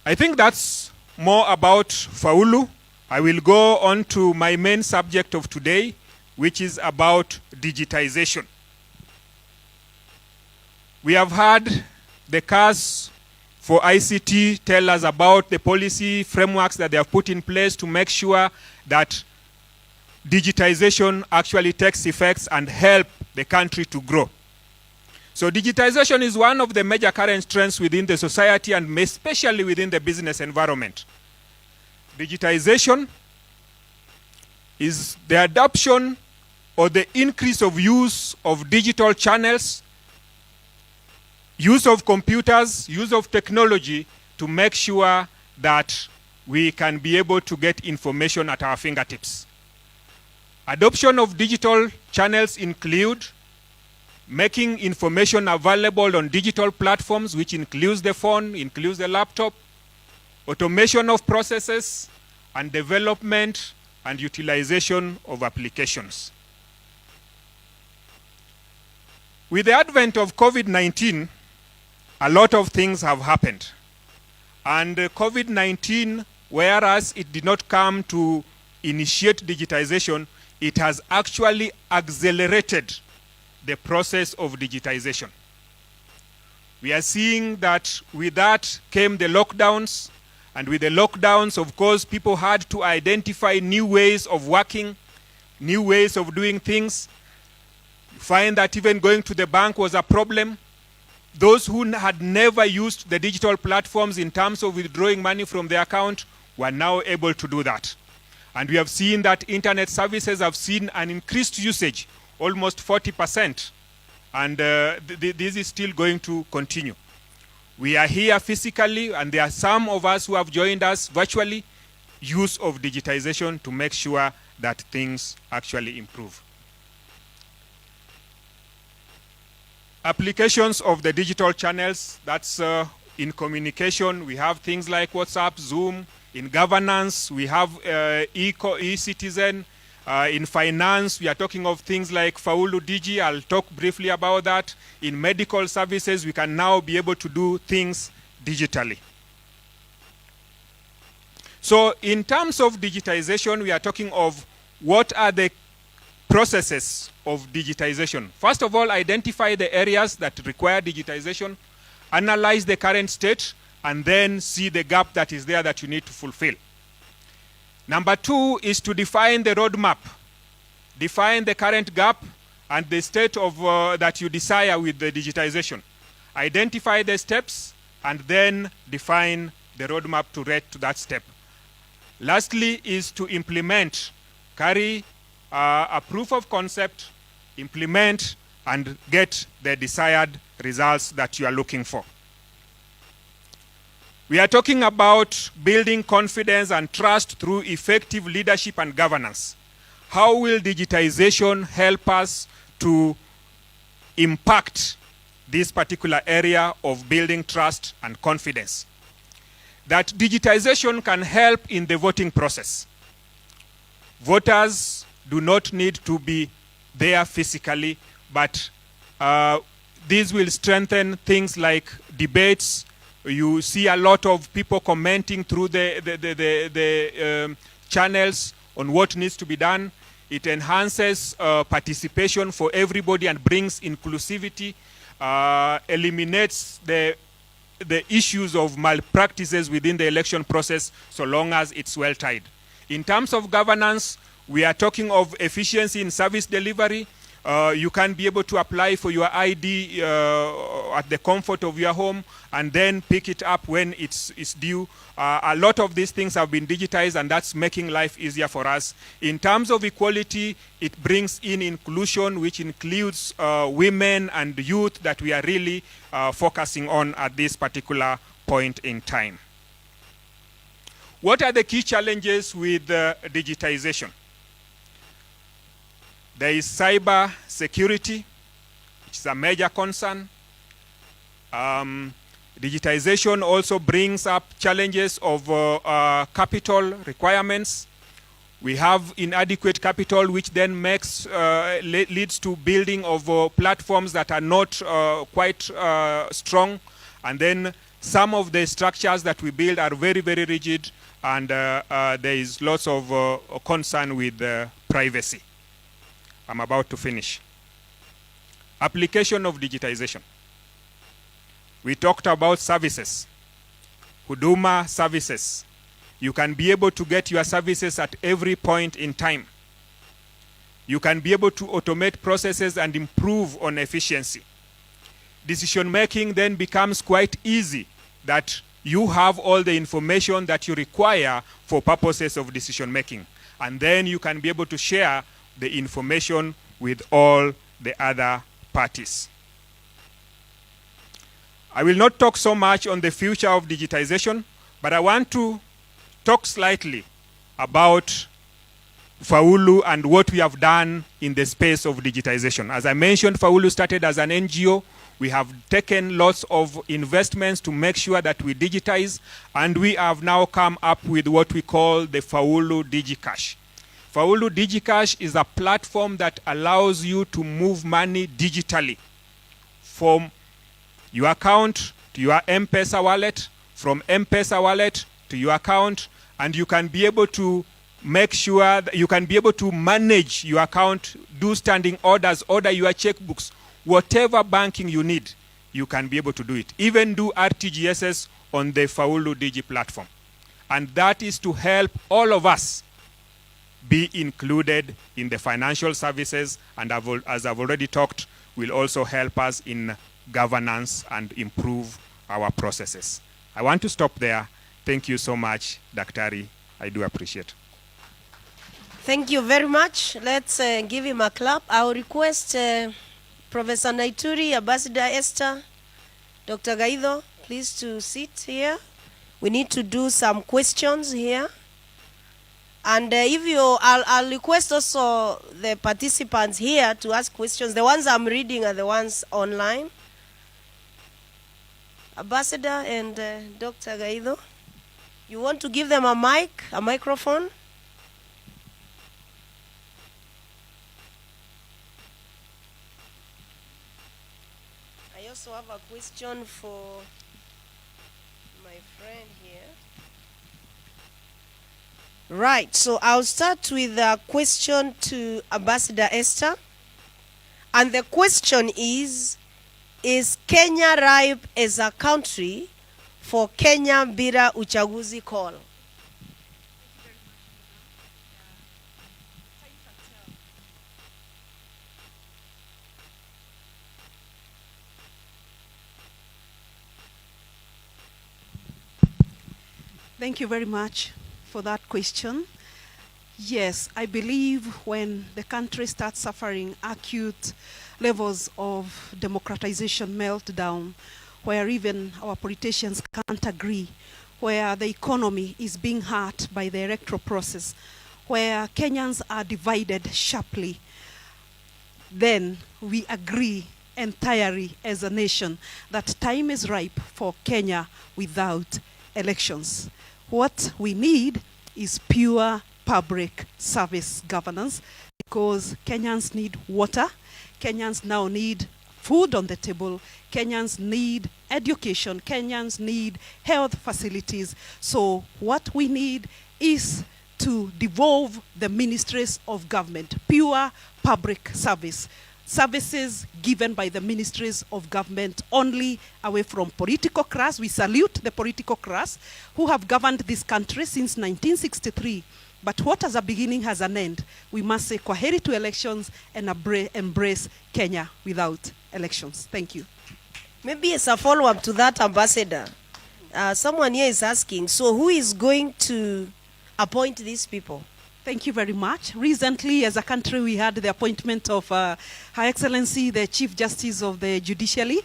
S7: I think that's more about Faulu. I will go on to my main subject of today, which is about digitization. We have heard the CAS for ICT tell us about the policy frameworks that they have put in place to make sure that digitization actually takes effects and help the country to grow. So digitization is one of the major current trends within the society and especially within the business environment. Digitization is the adoption or the increase of use of digital channels, use of computers, use of technology to make sure that we can be able to get information at our fingertips. Adoption of digital channels include making information available on digital platforms, which includes the phone, includes the laptop, automation of processes, and development and utilization of applications. With the advent of COVID-19, a lot of things have happened. And COVID-19, whereas it did not come to initiate digitization, it has actually accelerated the process of digitization. We are seeing that with that came the lockdowns, and with the lockdowns, of course, people had to identify new ways of working, new ways of doing things. Find that even going to the bank was a problem. Those who had never used the digital platforms in terms of withdrawing money from their account were now able to do that. And we have seen that internet services have seen an increased usage, almost 40%. And this is still going to continue. We are here physically, and there are some of us who have joined us virtually, use of digitization to make sure that things actually improve. Applications of the digital channels, that's in communication. We have things like WhatsApp, Zoom. In governance, we have e-citizen. In finance, we are talking of things like Faulu Digi. I'll talk briefly about that. In medical services, we can now be able to do things digitally. So in terms of digitization, we are talking of what are the processes of digitization. First of all, identify the areas that require digitization, analyze the current state, and then see the gap that is there that you need to fulfill. Number two is to define the roadmap. Define the current gap and the state of that you desire with the digitization. Identify the steps and then define the roadmap to get to that step. Lastly is to implement, carry a proof of concept, implement, and get the desired results that you are looking for. We are talking about building confidence and trust through effective leadership and governance. How will digitization help us to impact this particular area of building trust and confidence? That digitization can help in the voting process. Voters do not need to be there physically, but this will strengthen things like debates. You see a lot of people commenting through the channels on what needs to be done. It enhances participation for everybody and brings inclusivity, eliminates the issues of malpractices within the election process so long as it's well tied. In terms of governance, We are talking of efficiency in service delivery. You can be able to apply for your ID at the comfort of your home and then pick it up when it's due. A lot of these things have been digitized, and that's making life easier for us. In terms of equality, it brings in inclusion, which includes women and youth that we are really focusing on at this particular point in time. What are the key challenges with digitization? There is cyber security, which is a major concern. Digitization also brings up challenges of capital requirements. We have inadequate capital, which then makes leads to building of platforms that are not quite strong. And then some of the structures that we build are very, very rigid, and there is lots of concern with privacy. I'm about to finish. Application of digitization. We talked about services, Huduma services. You can be able to get your services at every point in time. You can be able to automate processes and improve on efficiency. Decision making then becomes quite easy, that you have all the information that you require for purposes of decision making. And then you can be able to share the information with all the other parties. I will not talk so much on the future of digitization, but I want to talk slightly about Faulu and what we have done in the space of digitization. As I mentioned, Faulu started as an NGO. We have taken lots of investments to make sure that we digitize, and we have now come up with what we call the Faulu DigiCash. Faulu DigiCash is a platform that allows you to move money digitally from your account to your M-Pesa wallet, from M-Pesa wallet to your account, and you can be able to make sure that you can be able to manage your account, do standing orders, order your checkbooks, whatever banking you need, you can be able to do it. Even do RTGSs on the Faulu Digi platform. And that is to help all of us be included in the financial services, and as I've already talked, will also help us in governance and improve our processes. I want to stop there. Thank you so much, Daktari. I do appreciate.
S2: Thank you very much. Let's give him a clap. I will request Professor Naituri, Ambassador Esther, Dr. Gaido, please to sit here. We need to do some questions here. And I'll request also the participants here to ask questions. The ones I'm reading are the ones online. Ambassador and Dr. Gaido, you want to give them a microphone? I also have a question for my friend here. Right, so I'll start with a question to Ambassador Esther. And the question is Kenya ripe as a country for Kenya bila uchaguzi call?
S1: Thank you very much for that question. Yes, I believe when the country starts suffering acute levels of democratization meltdown, where even our politicians can't agree, where the economy is being hurt by the electoral process, where Kenyans are divided sharply, then we agree entirely as a nation that time is ripe for Kenya without elections. What we need is pure public service governance, because Kenyans need water, Kenyans now need food on the table, Kenyans need education, Kenyans need health facilities. So what we need is to devolve the ministries of government, pure public service. Services given by the ministries of government only, away from political class. We salute the political class who have governed this country since 1963 But what has a beginning has an end. We must say kwaheri to elections and embrace Kenya without elections. Thank you.
S2: Maybe as a follow-up to that, Ambassador, someone here is asking, so who is going to appoint these people?
S1: Thank you very much. Recently, as a country, we had the appointment of Her Excellency, the Chief Justice of the Judiciary,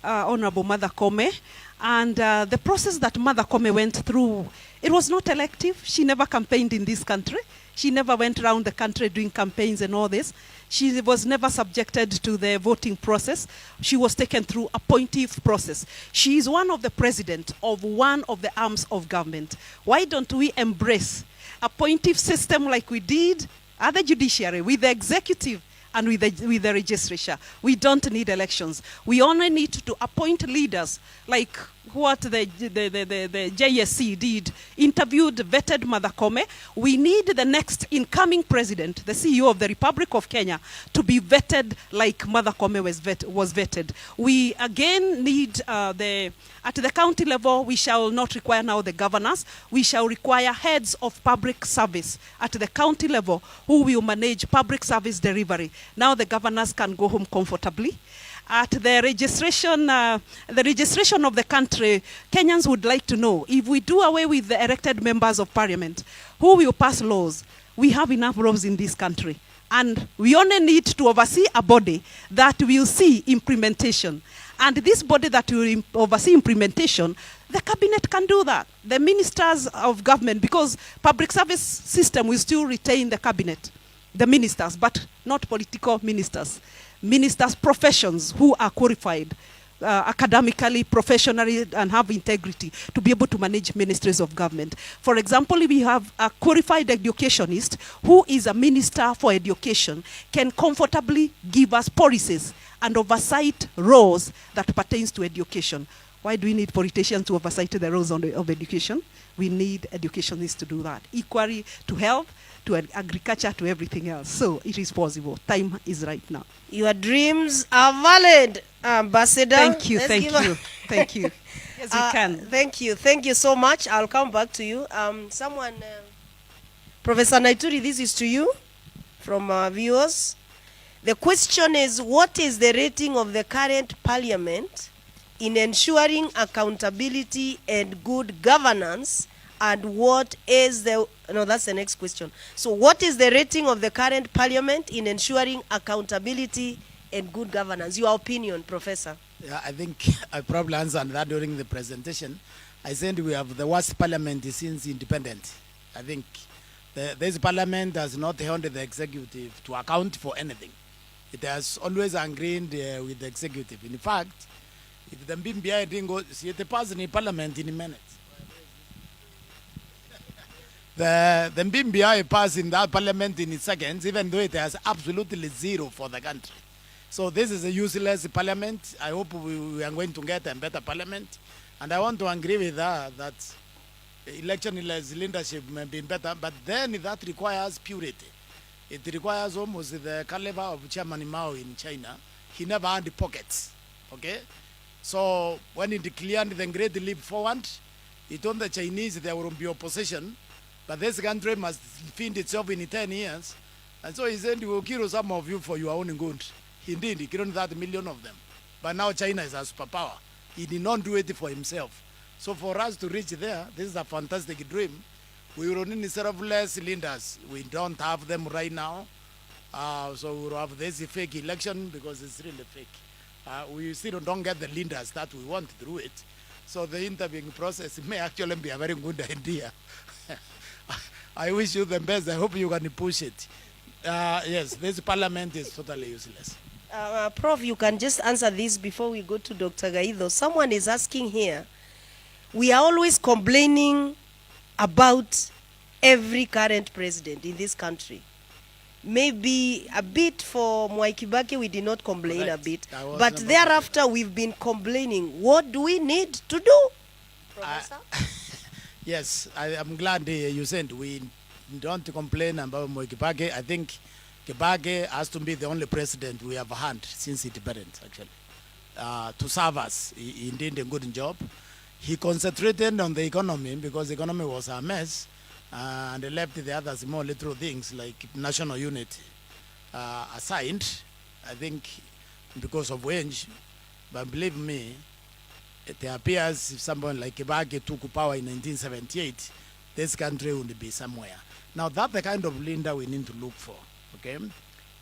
S1: Honorable Mother Koome. And the process that Mother Koome went through, it was not elective. She never campaigned in this country. She never went around the country doing campaigns and all this. She was never subjected to the voting process. She was taken through a appointive process. She is one of the president of one of the arms of government. Why don't we embrace appointive system like we did at the judiciary with the executive and with the legislature? We don't need elections. We only need to appoint leaders like what the JSC did, interviewed, vetted Mother Koome. We need the next incoming president, the CEO of the Republic of Kenya, to be vetted like Mother Koome was vetted. We again need at the county level, we shall not require now the governors. We shall require heads of public service at the county level who will manage public service delivery. Now the governors can go home comfortably. At the registration of the country, Kenyans would like to know, if we do away with the elected members of parliament, who will pass laws? We have enough laws in this country. And we only need to oversee a body that will see implementation. And this body that will oversee implementation, the cabinet can do that. The ministers of government, because public service system will still retain the cabinet, the ministers, but not political ministers. Ministers, professions who are qualified academically, professionally, and have integrity to be able to manage ministries of government. For example, if we have a qualified educationist who is a minister for education, can comfortably give us policies and oversight roles that pertains to education. Why do we need politicians to oversight the roles of education? We need educationists to do that. Equally to health, to agriculture, to everything else. So it is possible. Time is right now.
S2: Your dreams are valid, Ambassador.
S1: Thank you, thank you, thank you. Yes, you can.
S2: Thank you so much. I'll come back to you. Professor Naituri, this is to you from our viewers. The question is, what is the rating of the current parliament in ensuring accountability and good governance? And what is the, no, that's the next question. So what is the rating of the current parliament in ensuring accountability and good governance? Your opinion, Professor.
S3: Yeah, I think I probably answered that during the presentation. I said we have the worst parliament since independence. I think this parliament has not held the executive to account for anything. It has always agreed with the executive. In fact, if the BBI didn't go, see, it passed in parliament in minutes. The BBI passed in that parliament in seconds, even though it has absolutely zero for the country. So this is a useless parliament. I hope we are going to get a better parliament. And I want to agree with that election leadership may be better, but then that requires purity. It requires almost the caliber of Chairman Mao in China. He never had the pockets, okay? So when he declared the great leap forward, he told the Chinese there will be opposition, but this country must feed itself in 10 years. And so he said, we will kill some of you for your own good. Indeed, he killed 30 million of them. But now China is a superpower. He did not do it for himself. So for us to reach there, this is a fantastic dream. We will need instead of less leaders. We don't have them right now. So we will have this fake election because it's really fake. We still don't get the leaders that we want through it. So the interviewing process may actually be a very good idea. I wish you the best. I hope you can push it. Yes, this parliament is totally useless.
S2: Prof, you can just answer this before we go to Dr. Gaido. Someone is asking here, we are always complaining about every current president in this country. Maybe a bit for Mwai Kibaki, we did not complain. Correct. A bit. But thereafter, we've been complaining. What do we need to do, Professor?
S3: Yes, I'm glad you said we don't complain about Mwai Kibaki. I think Kibaki has to be the only president we have had since independence, actually, to serve us. He did a good job. He concentrated on the economy because the economy was a mess. and left the others more little things like national unity assigned, I think, because of wage. But believe me, it appears if someone like Kibaki took power in 1978, this country would be somewhere. Now that's the kind of leader we need to look for, okay?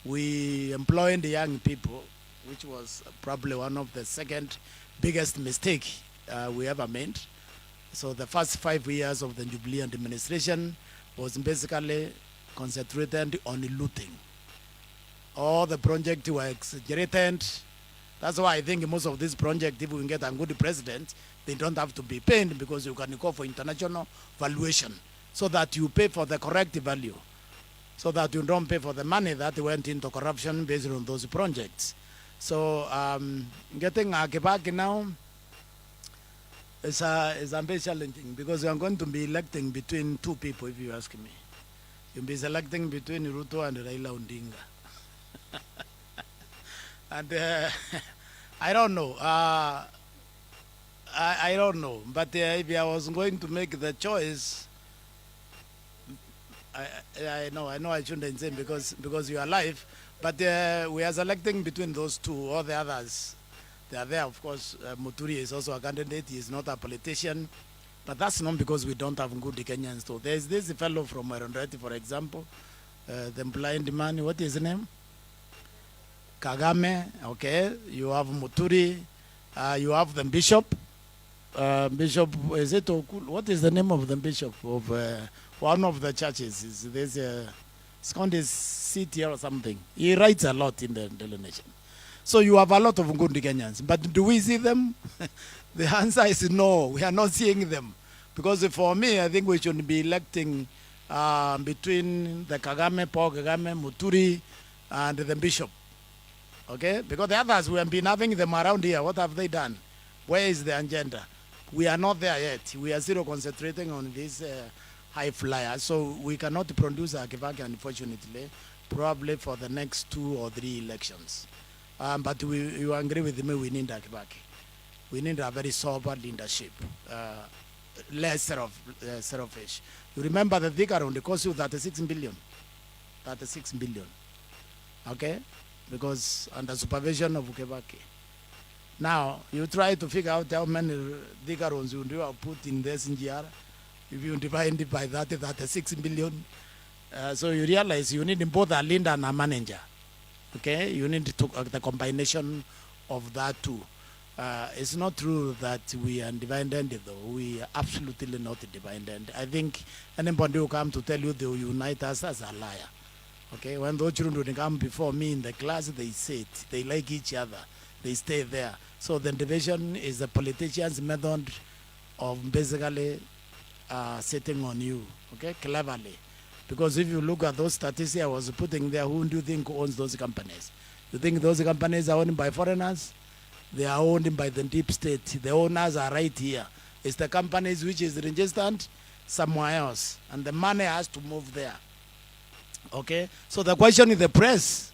S3: We employed the young people, which was probably one of the second biggest mistake we ever made. So the first 5 years of the Jubilee administration was basically concentrated on looting. All the projects were exaggerated. That's why I think most of these projects, if we can get a good president, they don't have to be paid because you can go for international valuation so that you pay for the correct value, so that you don't pay for the money that went into corruption based on those projects. So getting Kibaki now is a bit challenging because we are going to be electing between two people, if you ask me. You'll be selecting between Ruto and Raila Odinga. And I don't know. I don't know. But if I was going to make the choice, I know I shouldn't say because you are alive. But we are selecting between those two. All the others, they are there. Of course, Muturi is also a candidate. He is not a politician. But that's not because we don't have good Kenyans. So there's this fellow from Arundhati, for example, the blind man. What is his name? Kagame, okay, you have Muturi, you have the bishop. Bishop, is it Okul? What is the name of the bishop of one of the churches? There's it's called his city or something. He writes a lot in the Daily Nation. So you have a lot of good Kenyans. But do we see them? The answer is no, we are not seeing them. Because for me, I think we should be electing between the Kagame, Paul Kagame, Muturi, and the bishop. Okay, because the others, we have been having them around here. What have they done? Where is the agenda? We are not there yet. We are still concentrating on this high flyer. So we cannot produce a Kibaki, unfortunately, probably for the next 2 or 3 elections. But you agree with me, we need a Kibaki. We need a very sober leadership, less selfish. You remember the figure on the cost of 36 billion. 36 billion. Okay? Because under supervision of Kibaki. Now, you try to figure out how many digarons you have put in this NGR. If you divide it by 36 billion, so you realize you need both a leader and a manager. Okay, you need to the combination of that two. It's not true that we are divided, though. We are absolutely not divided. I think anybody who come to tell you they will unite us as a liar. Okay, when those children come before me in the class, they sit, they like each other, they stay there. So the division is the politician's method of basically sitting on you, okay, cleverly. Because if you look at those statistics I was putting there, who do you think owns those companies? You think those companies are owned by foreigners? They are owned by the deep state. The owners are right here. It's the companies which is registered somewhere else, and the money has to move there. Okay, so the question is the press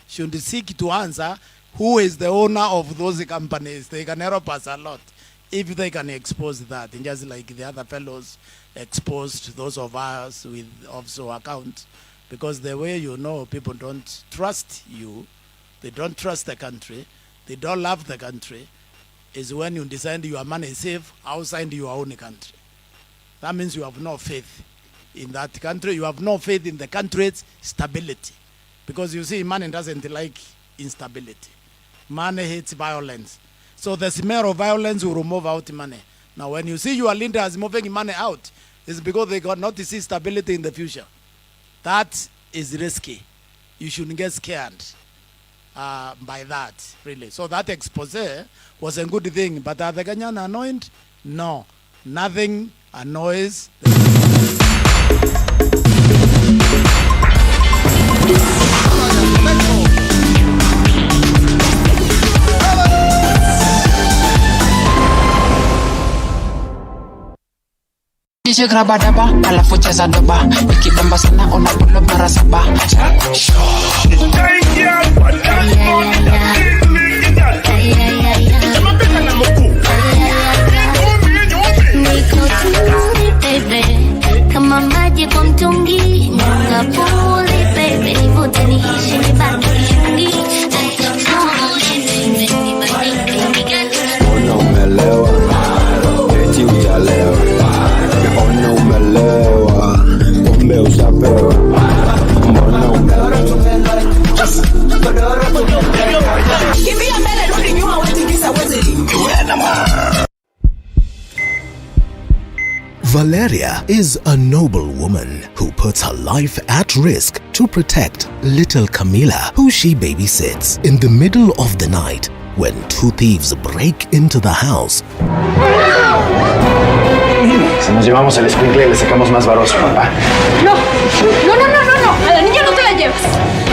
S3: should seek to answer who is the owner of those companies. They can help us a lot if they can expose that, and just like the other fellows exposed those of us with offshore accounts. Because the way you know people don't trust you, they don't trust the country, they don't love the country, is when you decide your money is safe outside your own country. That means you have no faith in that country. You have no faith in the country's stability. Because you see, money doesn't like instability. Money hates violence. So the smell of violence will remove out money. Now when you see your leaders moving money out, it's because they got not to see stability in the future. That is risky. You shouldn't get scared by that, really. So that expose was a good thing. But are the Kenyan annoyed? No. Nothing annoys
S8: DJ graba daba, alafu cheza doba. Ikibamba sana unapulo mara saba.
S9: Come on, my Valeria is a noble woman who puts her life at risk to protect little Camila, who she babysits. In the middle of the night, when two thieves break into the house,
S10: si nos llevamos al escuincle le sacamos más varo a su papá.
S11: No, a la niña no te la llevas.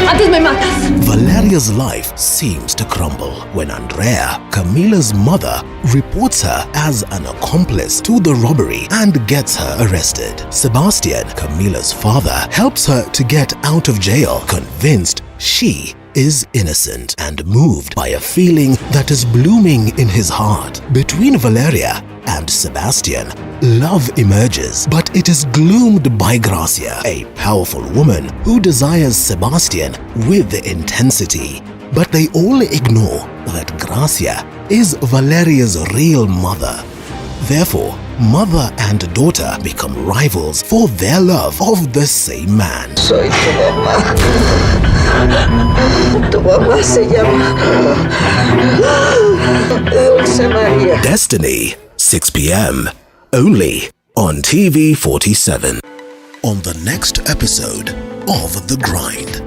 S11: Antes me matas.
S9: Valeria's life seems to crumble when Andrea, Camila's mother, reports her as an accomplice to the robbery and gets her arrested. Sebastian, Camila's father, helps her to get out of jail, convinced she is innocent and moved by a feeling that is blooming in his heart. Between Valeria and Sebastian, love emerges, but it is gloomed by Gracia, a powerful woman who desires Sebastian with intensity. But they all ignore that Gracia is Valeria's real mother. Therefore, mother and daughter become rivals for their love of the same man.
S12: Soy tu mamá. Tu mamá se llama Dulce María.
S9: Destiny, 6 p.m. only on TV 47. On the next episode of The Grind.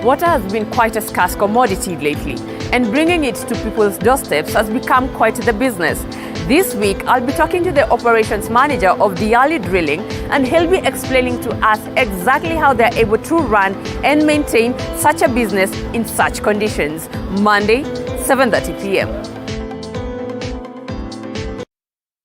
S13: Water has been quite a scarce commodity lately, and bringing it to people's doorsteps has become quite the business. This week, I'll be talking to the operations manager of Diali Drilling, and he'll be explaining to us exactly how they're able to run and maintain such a business in such conditions. Monday, 7:30 p.m.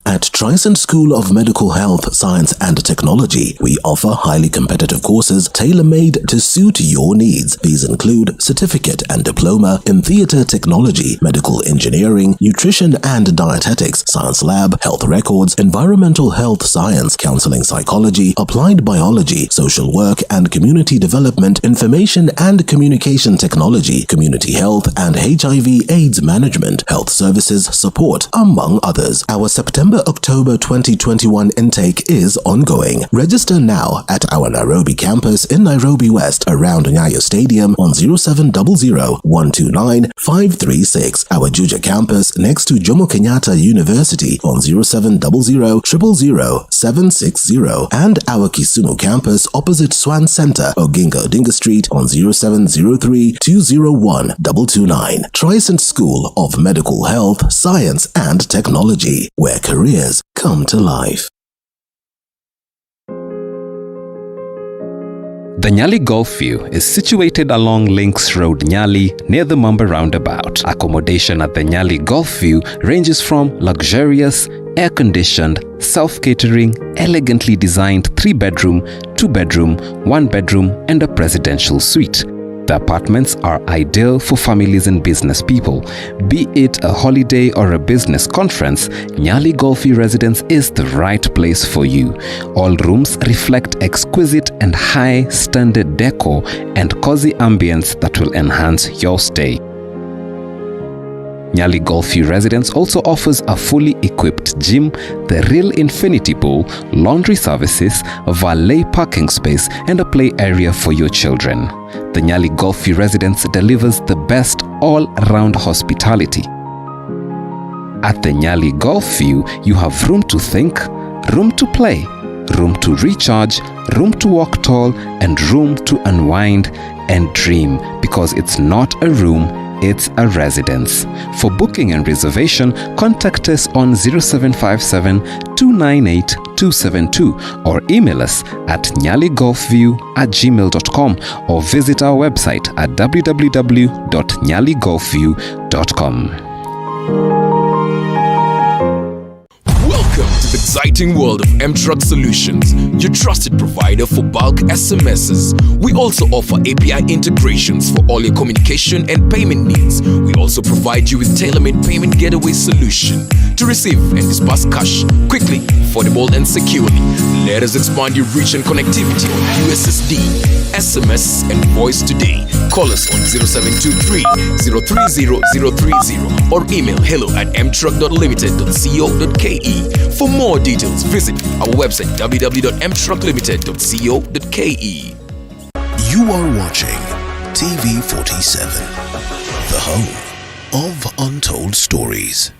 S9: At Trisent School of Medical Health, Science and Technology, we offer highly competitive courses tailor-made to suit your needs. These include certificate and diploma in theatre technology, medical engineering, nutrition and dietetics, science lab, health records, environmental health science, counseling psychology, applied biology, social work and community development, information and communication technology, community health and HIV/AIDS management, health services support, among others. Our September-October 2021 intake is ongoing. Register now at our Nairobi campus in Nairobi West around Nyayo Stadium on 0700-129-536. Our Juja campus next to Jomo Kenyatta University on 0700-000-760 and our Kisumu campus opposite Swan Center, Oginga Odinga Street on 0703-201-229. Trisent School of Medical Health, Science and Technology, where careers come to life.
S14: The Nyali Golf View is situated along Links Road, Nyali, near the Mamba roundabout. Accommodation at the Nyali Golf View ranges from luxurious, air-conditioned, self-catering, elegantly designed 3-bedroom, 2-bedroom, 1-bedroom, and a presidential suite. The apartments are ideal for families and business people. Be it a holiday or a business conference, Nyali Golf View Residence is the right place for you. All rooms reflect exquisite and high-standard decor and cozy ambience that will enhance your stay. Nyali Golf View Residence also offers a fully equipped gym, the real infinity pool, laundry services, a valet parking space, and a play area for your children. The Nyali Golf View Residence delivers the best all-round hospitality. At the Nyali Golf View, you have room to think, room to play, room to recharge, room to walk tall, and room to unwind and dream, because it's not a room, it's a residence. For booking and reservation, contact us on 0757-298-272 or email us at nyaligolfview@gmail.com or visit our website at www.nyaligolfview.com.
S15: Welcome to the exciting world of M-Truck Solutions, your trusted provider for bulk SMSs. We also offer API integrations for all your communication and payment needs. We also provide you with tailor-made payment getaway solution to receive and disburse cash quickly, affordable and securely. Let us expand your reach and connectivity on USSD, SMS and voice today. Call us on 0723-030-030 or email hello@mtruck.limited.co.ke. For more details, visit our website www.mtrucklimited.co.ke.
S9: You are watching TV 47, the home of untold stories.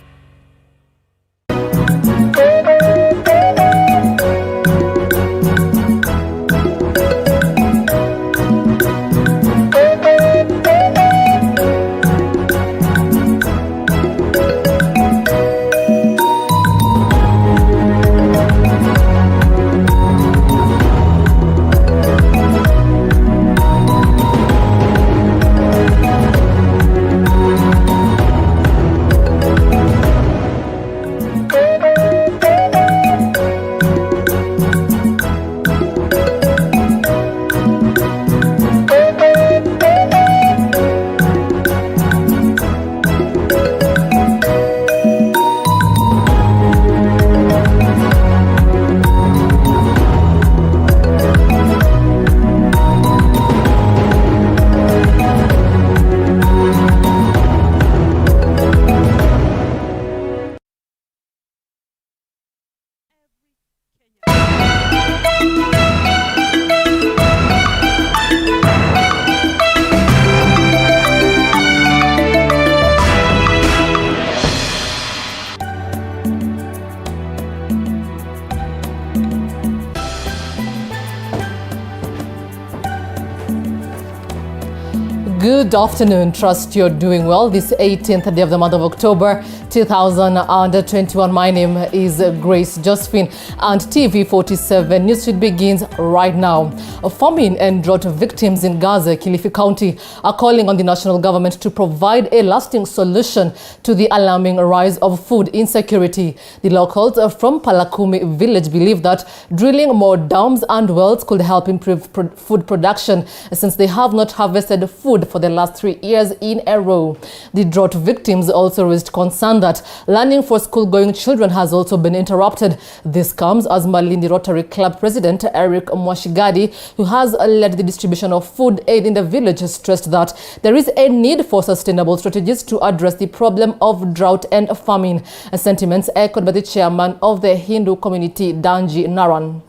S16: Good afternoon. Trust you're doing well. This 18th day of the month of October 2021. My name is Grace Josephine and TV47 Newsfeed begins right now. Famine and drought victims in Gaza, Kilifi County are calling on the national government to provide a lasting solution to the alarming rise of food insecurity. The locals from Palakumi village believe that drilling more dams and wells could help improve food production since they have not harvested food for the last 3 years in a row. The drought victims also raised concern that learning for school-going children has also been interrupted. This comes as Malindi Rotary Club President Eric Mwashigadi, who has led the distribution of food aid in the village, stressed that there is a need for sustainable strategies to address the problem of drought and famine. Sentiments echoed by the chairman of the Hindu community, Danji Naran.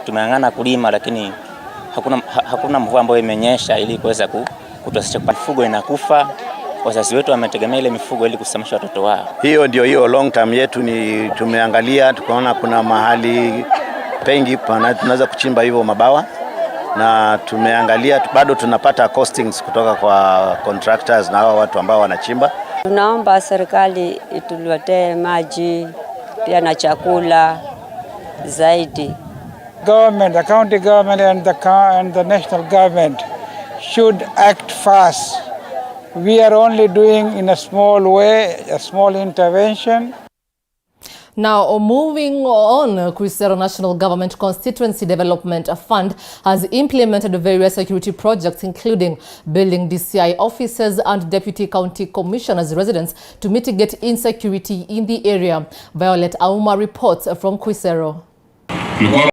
S17: Tumeangana kulima lakini hakuna mvua ambayo imenyesha ili kuweza kutuwezesha mifugo inakufa. Wazazi wetu wametegemea ile mifugo ili kusamesha watoto wao.
S18: Hiyo long term yetu ni tumeangalia tukaona kuna mahali pengi tunaweza kuchimba hivyo mabawa, na tumeangalia bado tunapata costings kutoka kwa contractors na hao watu ambao wanachimba.
S19: Tunaomba serikali ituletee maji pia na chakula zaidi.
S20: Government, the county government and the national government should act fast. We are only doing in a small way, a small intervention.
S16: Now, moving on, Quisero National Government Constituency Development Fund has implemented various security projects, including building DCI offices and deputy county commissioners' residence to mitigate insecurity in the area. Violet Auma reports from Quisero.